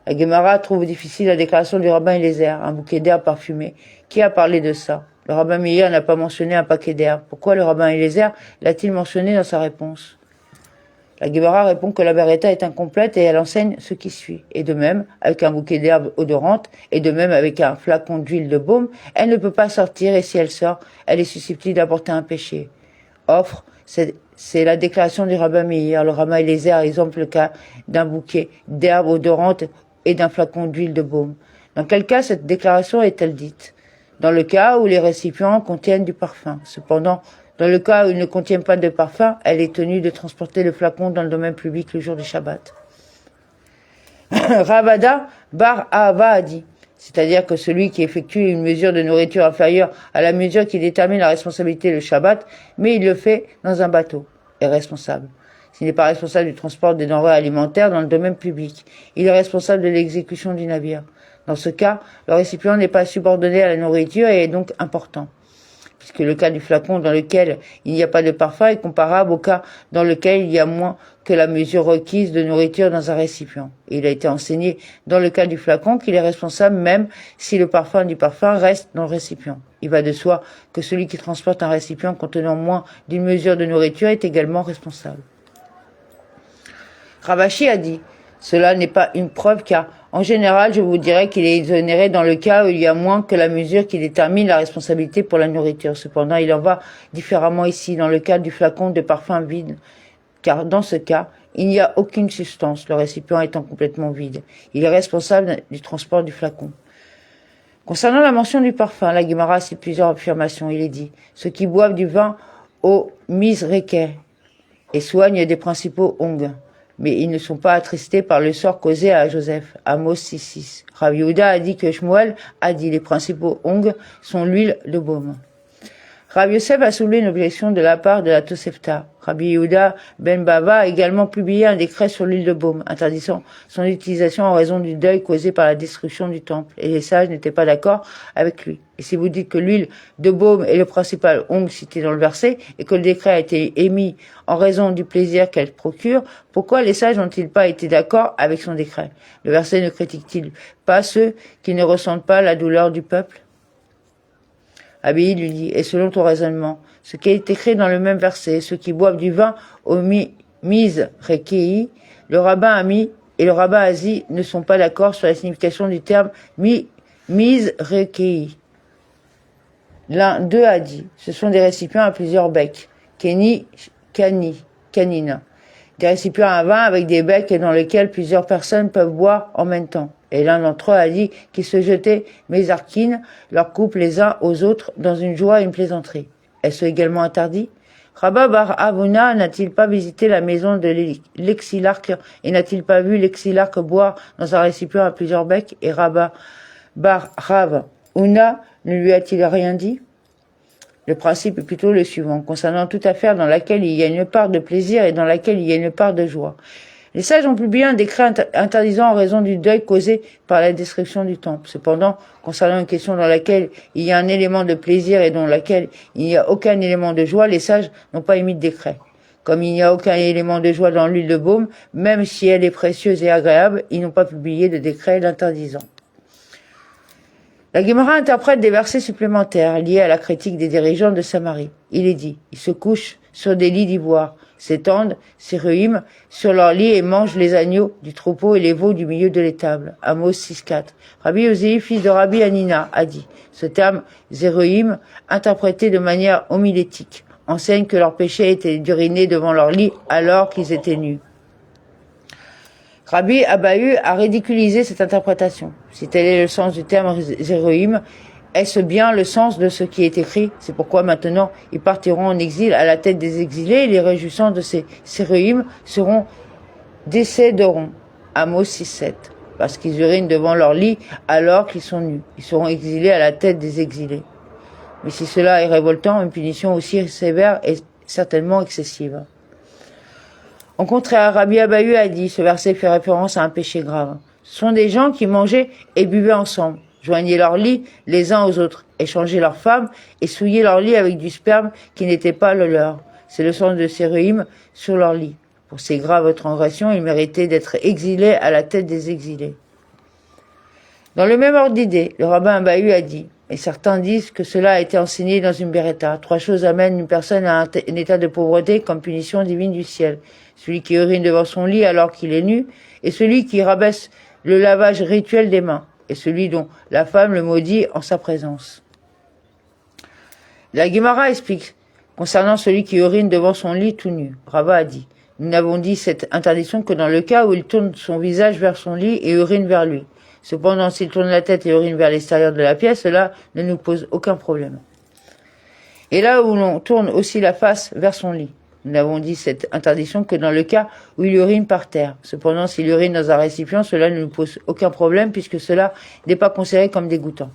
La Guémara trouve difficile la déclaration du rabbin Eliezer, un bouquet d'herbes parfumées. Qui a parlé de ça? Le rabbin Meir n'a pas mentionné un paquet d'herbes. Pourquoi le rabbin Eliezer l'a-t-il mentionné dans sa réponse? La Guémara répond que la Beretta est incomplète et elle enseigne ce qui suit. Et de même, avec un bouquet d'herbes odorantes, et de même avec un flacon d'huile de baume, elle ne peut pas sortir et si elle sort, elle est susceptible d'apporter un péché. Offre, c'est la déclaration du rabbin Meir. Le rabbin Eliezer exemple le cas d'un bouquet d'herbes odorantes et d'un flacon d'huile de baume. Dans quel cas cette déclaration est-elle dite? Dans le cas où les récipients contiennent du parfum. Cependant, dans le cas où ils ne contiennent pas de parfum, elle est tenue de transporter le flacon dans le domaine public le jour du Shabbat. Ravada bar Ahava a dit, c'est-à-dire que celui qui effectue une mesure de nourriture inférieure à la mesure qui détermine la responsabilité le Shabbat, mais il le fait dans un bateau, est responsable. S'il n'est pas responsable du transport des denrées alimentaires dans le domaine public, il est responsable de l'exécution du navire. Dans ce cas, le récipient n'est pas subordonné à la nourriture et est donc important, puisque le cas du flacon dans lequel il n'y a pas de parfum est comparable au cas dans lequel il y a moins que la mesure requise de nourriture dans un récipient. Et il a été enseigné dans le cas du flacon qu'il est responsable même si le parfum du parfum reste dans le récipient. Il va de soi que celui qui transporte un récipient contenant moins d'une mesure de nourriture est également responsable. Ravashi a dit, cela n'est pas une preuve car, en général, je vous dirais qu'il est exonéré dans le cas où il y a moins que la mesure qui détermine la responsabilité pour la nourriture. Cependant, il en va différemment ici, dans le cas du flacon de parfum vide, car dans ce cas, il n'y a aucune substance, le récipient étant complètement vide. Il est responsable du transport du flacon. Concernant la mention du parfum, la Guémara cite plusieurs affirmations. Il est dit, ceux qui boivent du vin au misreke et soignent des principaux ongles, mais ils ne sont pas attristés par le sort causé à Joseph. Amos 6.6. Rabbi Yehuda a dit que Shmuel a dit les principaux ongles sont l'huile de baume. Rabbi Yosef a soulevé une objection de la part de la Tosefta. Rabbi Yehuda ben Bava a également publié un décret sur l'huile de baume, interdisant son utilisation en raison du deuil causé par la destruction du temple, et les sages n'étaient pas d'accord avec lui. Et si vous dites que l'huile de baume est le principal ongle cité dans le verset, et que le décret a été émis en raison du plaisir qu'elle procure, pourquoi les sages n'ont-ils pas été d'accord avec son décret? Le verset ne critique-t-il pas ceux qui ne ressentent pas la douleur du peuple? Abéi lui dit, et selon ton raisonnement, ce qui est écrit dans le même verset, ceux qui boivent du vin au mise rekei, le rabbin a mis et le rabbin Azi ne sont pas d'accord sur la signification du terme Mizrekei. L'un d'eux a dit, ce sont des récipients à plusieurs becs, canine, des récipients à vin avec des becs et dans lesquels plusieurs personnes peuvent boire en même temps. Et l'un d'entre eux a dit qu'ils se jetaient Mézarkine, leur coupe les uns aux autres dans une joie et une plaisanterie. Est-ce également interdit? Rabba Bar Avuna n'a-t-il pas visité la maison de l'exilarque et n'a-t-il pas vu l'exilarque boire dans un récipient à plusieurs becs? Et Rabba Bar Rav Una ne lui a-t-il rien dit? Le principe est plutôt le suivant, concernant toute affaire dans laquelle il y a une part de plaisir et dans laquelle il y a une part de joie. Les sages ont publié un décret interdisant en raison du deuil causé par la destruction du temple. Cependant, concernant une question dans laquelle il y a un élément de plaisir et dans laquelle il n'y a aucun élément de joie, les sages n'ont pas émis de décret. Comme il n'y a aucun élément de joie dans l'huile de baume, même si elle est précieuse et agréable, ils n'ont pas publié de décret l'interdisant. La Gemara interprète des versets supplémentaires liés à la critique des dirigeants de Samarie. Il est dit, ils se couchent sur des lits d'ivoire, s'étendent, s'éruiment sur leurs lits et mangent les agneaux du troupeau et les veaux du milieu de l'étable. Amos 6.4. Rabbi Osei, fils de Rabbi Hanina, a dit, ce terme zéroïm, interprété de manière homilétique, enseigne que leur péché était d'uriner devant leur lit alors qu'ils étaient nus. Rabbi Abahu a ridiculisé cette interprétation. Si tel est le sens du terme zéroïm, est-ce bien le sens de ce qui est écrit? C'est pourquoi maintenant ils partiront en exil à la tête des exilés et les réjouissants de ces zéroïm décéderont. Amos 6.7. Parce qu'ils urinent devant leur lit alors qu'ils sont nus. Ils seront exilés à la tête des exilés. Mais si cela est révoltant, une punition aussi sévère est certainement excessive. Au contraire, Rabbi Abahu a dit, ce verset fait référence à un péché grave. Ce sont des gens qui mangeaient et buvaient ensemble, joignaient leurs lits les uns aux autres, échangeaient leurs femmes et souillaient leurs lits avec du sperme qui n'était pas le leur. C'est le sens de Séruim sur leur lit. Pour ces graves transgressions, ils méritaient d'être exilés à la tête des exilés. Dans le même ordre d'idée, le rabbin Abahu a dit, et certains disent que cela a été enseigné dans une beretta. 3 choses amènent une personne à un état de pauvreté comme punition divine du ciel. Celui qui urine devant son lit alors qu'il est nu, et celui qui rabaisse le lavage rituel des mains, et celui dont la femme le maudit en sa présence. La Gemara explique, concernant celui qui urine devant son lit tout nu, Rava a dit, nous n'avons dit cette interdiction que dans le cas où il tourne son visage vers son lit et urine vers lui. Cependant, s'il tourne la tête et urine vers l'extérieur de la pièce, cela ne nous pose aucun problème. Et là où l'on tourne aussi la face vers son lit, nous n'avons dit cette interdiction que dans le cas où il urine par terre. Cependant, s'il urine dans un récipient, cela ne nous pose aucun problème puisque cela n'est pas considéré comme dégoûtant.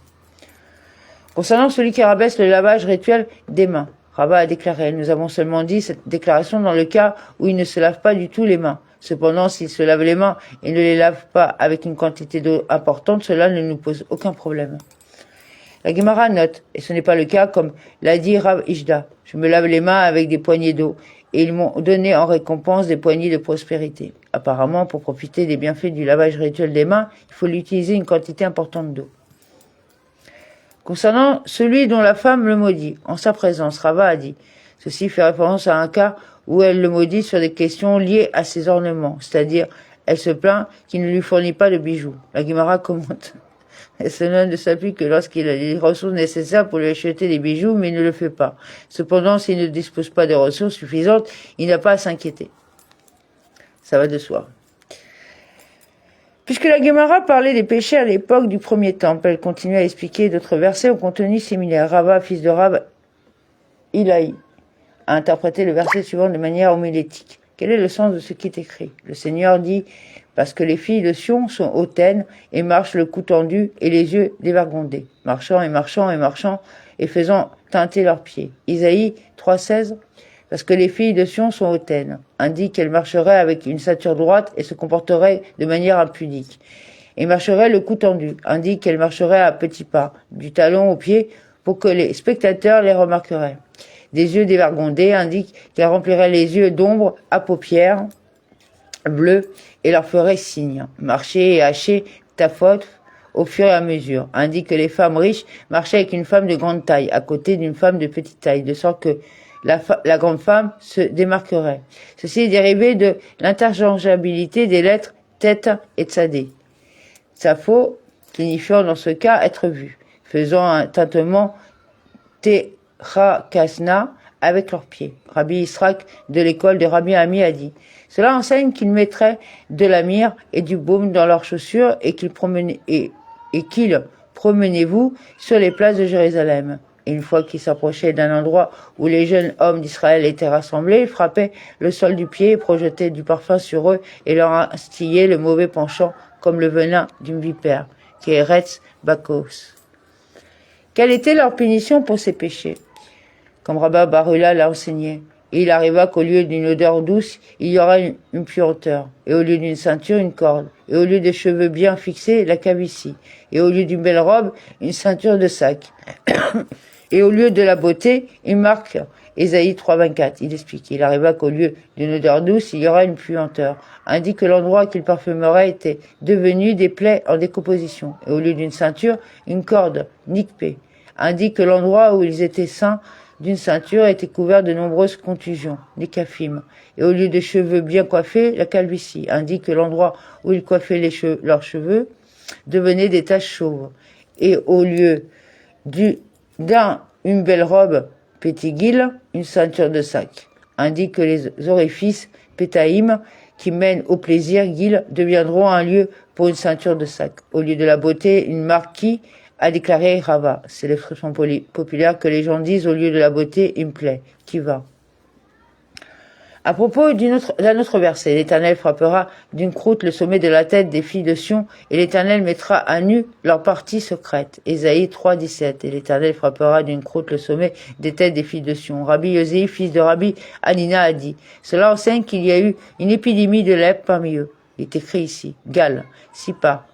Concernant celui qui rabaisse le lavage rituel des mains, Rava a déclaré, nous avons seulement dit cette déclaration dans le cas où il ne se lave pas du tout les mains. Cependant, s'il se lave les mains et ne les lave pas avec une quantité d'eau importante, cela ne nous pose aucun problème. La Gemara note, et ce n'est pas le cas comme l'a dit Rav Ishda, je me lave les mains avec des poignées d'eau, et ils m'ont donné en récompense des poignées de prospérité. Apparemment, pour profiter des bienfaits du lavage rituel des mains, il faut utiliser une quantité importante d'eau. Concernant celui dont la femme le maudit, en sa présence, Rava a dit, ceci fait référence à un cas où elle le maudit sur des questions liées à ses ornements, c'est-à-dire, elle se plaint qu'il ne lui fournit pas de bijoux. La Gemara commente. Cela ne s'applique que lorsqu'il a les ressources nécessaires pour lui acheter des bijoux, mais il ne le fait pas. Cependant, s'il ne dispose pas de ressources suffisantes, il n'a pas à s'inquiéter. Ça va de soi. Puisque la Gemara parlait des péchés à l'époque du premier temple, elle continue à expliquer d'autres versets au contenu similaire. Rava, fils de Rav Ilaï, a interprété le verset suivant de manière homilétique. Quel est le sens de ce qui est écrit? Le Seigneur dit, parce que les filles de Sion sont hautaines et marchent le cou tendu et les yeux dévergondés, marchant et marchant et marchant et faisant teinter leurs pieds. Isaïe 3.16, parce que les filles de Sion sont hautaines, indique qu'elles marcheraient avec une stature droite et se comporteraient de manière impudique. Et marcheraient le cou tendu, indique qu'elles marcheraient à petits pas, du talon au pied, pour que les spectateurs les remarqueraient. Des yeux dévergondés indiquent qu'elles rempliraient les yeux d'ombre à paupières bleues et leur feraient signe. Marcher et hacher ta faute au fur et à mesure indique que les femmes riches marchaient avec une femme de grande taille à côté d'une femme de petite taille, de sorte que la grande femme se démarquerait. Ceci est dérivé de l'interchangeabilité des lettres tête et tzadé. Tsafo, signifiant dans ce cas être vu, faisant un tintement Techakasna avec leurs pieds. Rabbi Israq de l'école de Rabbi Ami a dit: cela enseigne qu'ils mettraient de la myrrhe et du baume dans leurs chaussures et qu'ils promenez-vous sur les places de Jérusalem. Et une fois qu'ils s'approchaient d'un endroit où les jeunes hommes d'Israël étaient rassemblés, ils frappaient le sol du pied et projetaient du parfum sur eux et leur instillaient le mauvais penchant comme le venin d'une vipère, qui est Retz Bakos. Quelle était leur punition pour ces péchés? Comme Rabba Barula l'a enseigné. Et il arriva qu'au lieu d'une odeur douce, il y aura une puanteur, et au lieu d'une ceinture, une corde, et au lieu des cheveux bien fixés, la calvitie, et au lieu d'une belle robe, une ceinture de sac, et au lieu de la beauté, une marque. Ésaïe 3,24, il explique. Il arriva qu'au lieu d'une odeur douce, il y aura une puanteur, indique que l'endroit qu'il parfumerait était devenu des plaies en décomposition, et au lieu d'une ceinture, une corde, nikpé, indique que l'endroit où ils étaient saints d'une ceinture était couvert de nombreuses contusions, des caphimes, et au lieu de cheveux bien coiffés, la calvitie, indique que l'endroit où ils coiffaient leurs cheveux devenait des taches chauves, et au lieu une belle robe pétigile, une ceinture de sac, indique que les orifices pétaïm qui mènent au plaisir guil deviendront un lieu pour une ceinture de sac, au lieu de la beauté, une marque qui a déclaré Rava. C'est l'expression populaire que les gens disent au lieu de la beauté, une plaie, qui va. À propos d'un autre verset, l'Éternel frappera d'une croûte le sommet de la tête des filles de Sion, et l'Éternel mettra à nu leur partie secrète. Ésaïe 3,17. Et l'Éternel frappera d'une croûte le sommet des têtes des filles de Sion. Rabbi Yosei, fils de Rabbi Hanina, a dit: cela enseigne qu'il y a eu une épidémie de lèpre parmi eux. Il est écrit ici, Gal, Sipa.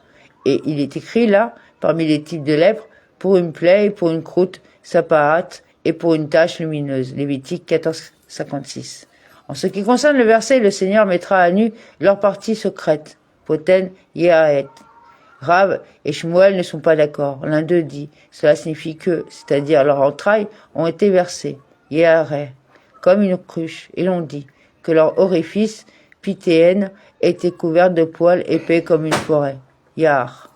Et il est écrit là, parmi les types de lèpre, pour une plaie et pour une croûte, sapaat, et pour une tache lumineuse. Lévitique 14,56. En ce qui concerne le verset, le Seigneur mettra à nu leur partie secrète. Poten, Yehaet. Rav et Shmuel ne sont pas d'accord. L'un d'eux dit, cela signifie que, c'est-à-dire leurs entrailles, ont été versées, Yehareh, comme une cruche, et l'on dit que leur orifice, pitéenne, était couverte de poils épais comme une forêt, Yahar.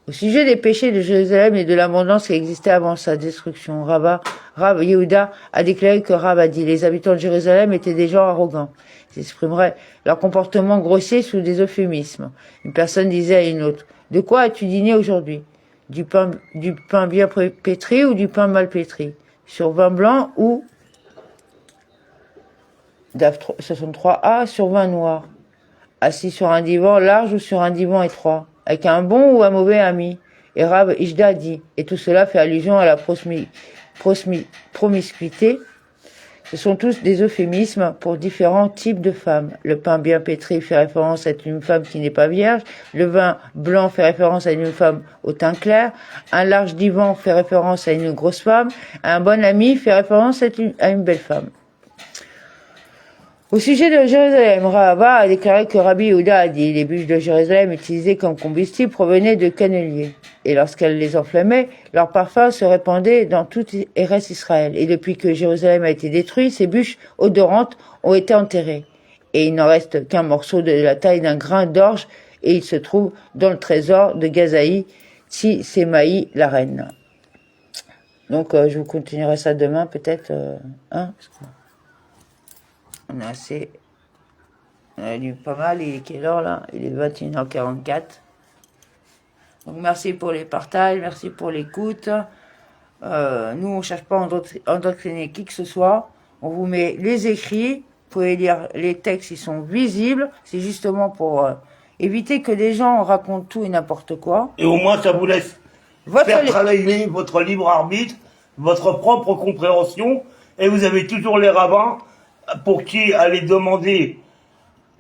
Au sujet des péchés de Jérusalem et de l'abondance qui existait avant sa destruction, Rav Yehuda a déclaré que Rav a dit: les habitants de Jérusalem étaient des gens arrogants. Ils exprimeraient leur comportement grossier sous des euphémismes. Une personne disait à une autre: de quoi as-tu dîné aujourd'hui? Du pain bien pétri ou du pain mal pétri? Sur vin blanc ou DAF 63A sur vin noir? Assis sur un divan large ou sur un divan étroit? Avec un bon ou un mauvais ami? Et Rav Ishda dit, et tout cela fait allusion à la promiscuité. Ce sont tous des euphémismes pour différents types de femmes. Le pain bien pétri fait référence à une femme qui n'est pas vierge. Le vin blanc fait référence à une femme au teint clair. Un large divan fait référence à une grosse femme. Un bon ami fait référence à une belle femme. Au sujet de Jérusalem, Rava a déclaré que Rabbi Yehuda a dit: les bûches de Jérusalem utilisées comme combustible provenaient de canneliers. Et lorsqu'elles les enflammaient, leur parfum se répandait dans tout Eretz Israël. Et depuis que Jérusalem a été détruit, ces bûches odorantes ont été enterrées. Et il n'en reste qu'un morceau de la taille d'un grain d'orge, et il se trouve dans le trésor de Gazaï, Tsi-Semaï, la reine. Donc je vous continuerai ça demain, peut-être. On a lu pas mal, il est quelle heure là? Il est 21h44. Donc merci pour les partages, merci pour l'écoute. Nous on ne cherche pas à endoctriner qui que ce soit. On vous met les écrits, vous pouvez lire les textes, ils sont visibles. C'est justement pour éviter que les gens racontent tout et n'importe quoi. Et au moins ça vous laisse faire travailler votre libre arbitre, votre propre compréhension, et vous avez toujours les rabbins pour qui aller demander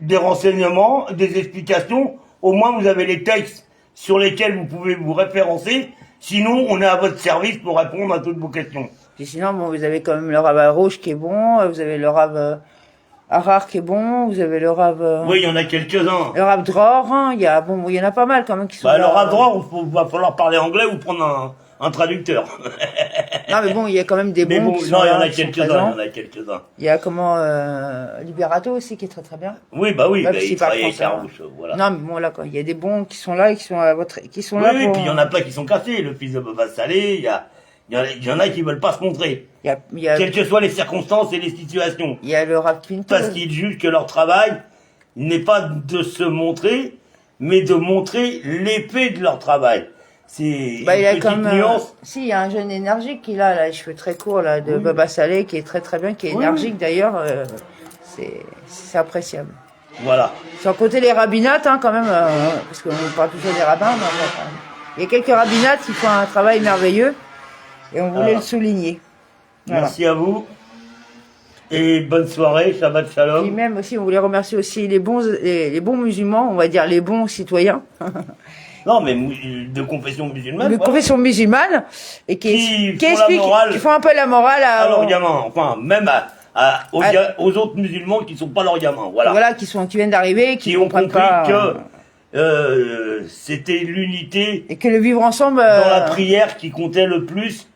des renseignements, des explications. Au moins vous avez les textes sur lesquels vous pouvez vous référencer. Sinon, on est à votre service pour répondre à toutes vos questions. Et sinon, bon, vous avez quand même le Rav rouge qui est bon, vous avez le Rav Harar qui est bon, vous avez le Rav... oui, il y en a quelques-uns. Le Rav Dror, hein, il y en a pas mal quand même qui sont... le Rav Dror, il va falloir parler anglais ou prendre un traducteur. Non, mais bon, il y a quand même des Mais bons bon, qui sont non, il y en là, a qui sont quelques-uns, il y présents. en a quelques-uns. Il y a comment Liberato aussi qui est très très bien. Oui, bah oui, Même bah, s'il il parle travaille avec français, Carouche, voilà. Non, mais bon, là, quoi, il y a des bons qui sont là et qui sont à votre, qui sont Oui, là oui, pour. puis il y en a plein qui sont cassés. Le fils de Boba Salé, il y en a qui veulent pas se montrer. Il y a, Quelles que soient les circonstances et les situations. il y a le rap Pinto. Parce qu'ils jugent que leur travail n'est pas de se montrer, mais de montrer l'épée de leur travail. C'est Bah, il a une comme petite nuance. si, il y a un jeune énergique qui a là, les cheveux très courts là, de Oui. Baba Saleh, qui est très très bien, qui est Oui, énergique oui. d'ailleurs. C'est appréciable. Voilà. Sans compter les rabbinates, hein, quand même, parce qu'on parle toujours des rabbins. Mais enfin, il y a quelques rabbinates qui font un travail merveilleux et on voulait Ah. le souligner. Voilà. Merci à vous. Et bonne soirée, Shabbat Et Shalom. même aussi, on voulait remercier aussi les bons musulmans, on va dire les bons citoyens, Non, mais de confession musulmane. de voilà. confession musulmane, et Qui font la expliquent, morale qui font un peu la morale À leur gamin, enfin, même aux autres musulmans qui sont pas leurs gamins. Voilà. voilà, qui viennent d'arriver, Qui qui ont comprennent compris pas, que c'était l'unité et que le vivre ensemble, dans la prière qui comptait le plus,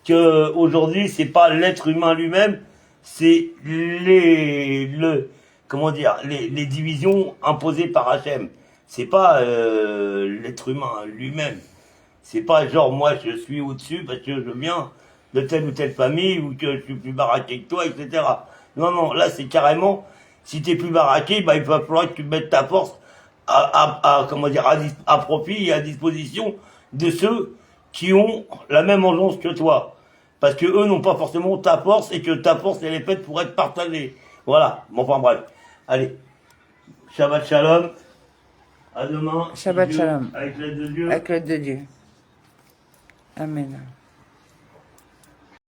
que aujourd'hui c'est pas l'être humain lui-même, c'est les divisions imposées par Hachem. C'est pas l'être humain lui-même. C'est pas genre moi je suis au-dessus parce que je viens de telle ou telle famille ou que je suis plus baraqué que toi, etc. Non, non, là c'est carrément, si t'es plus baraqué, bah il va falloir que tu mettes ta force à profit et à disposition de ceux qui ont la même engeance que toi. Parce que eux n'ont pas forcément ta force et que ta force elle est faite pour être partagée. Voilà, bon, enfin bref. Allez, Shabbat Shalom. À demain. Shabbat Dieu, Shalom. avec l'aide de Dieu. avec l'aide de Dieu. Amen.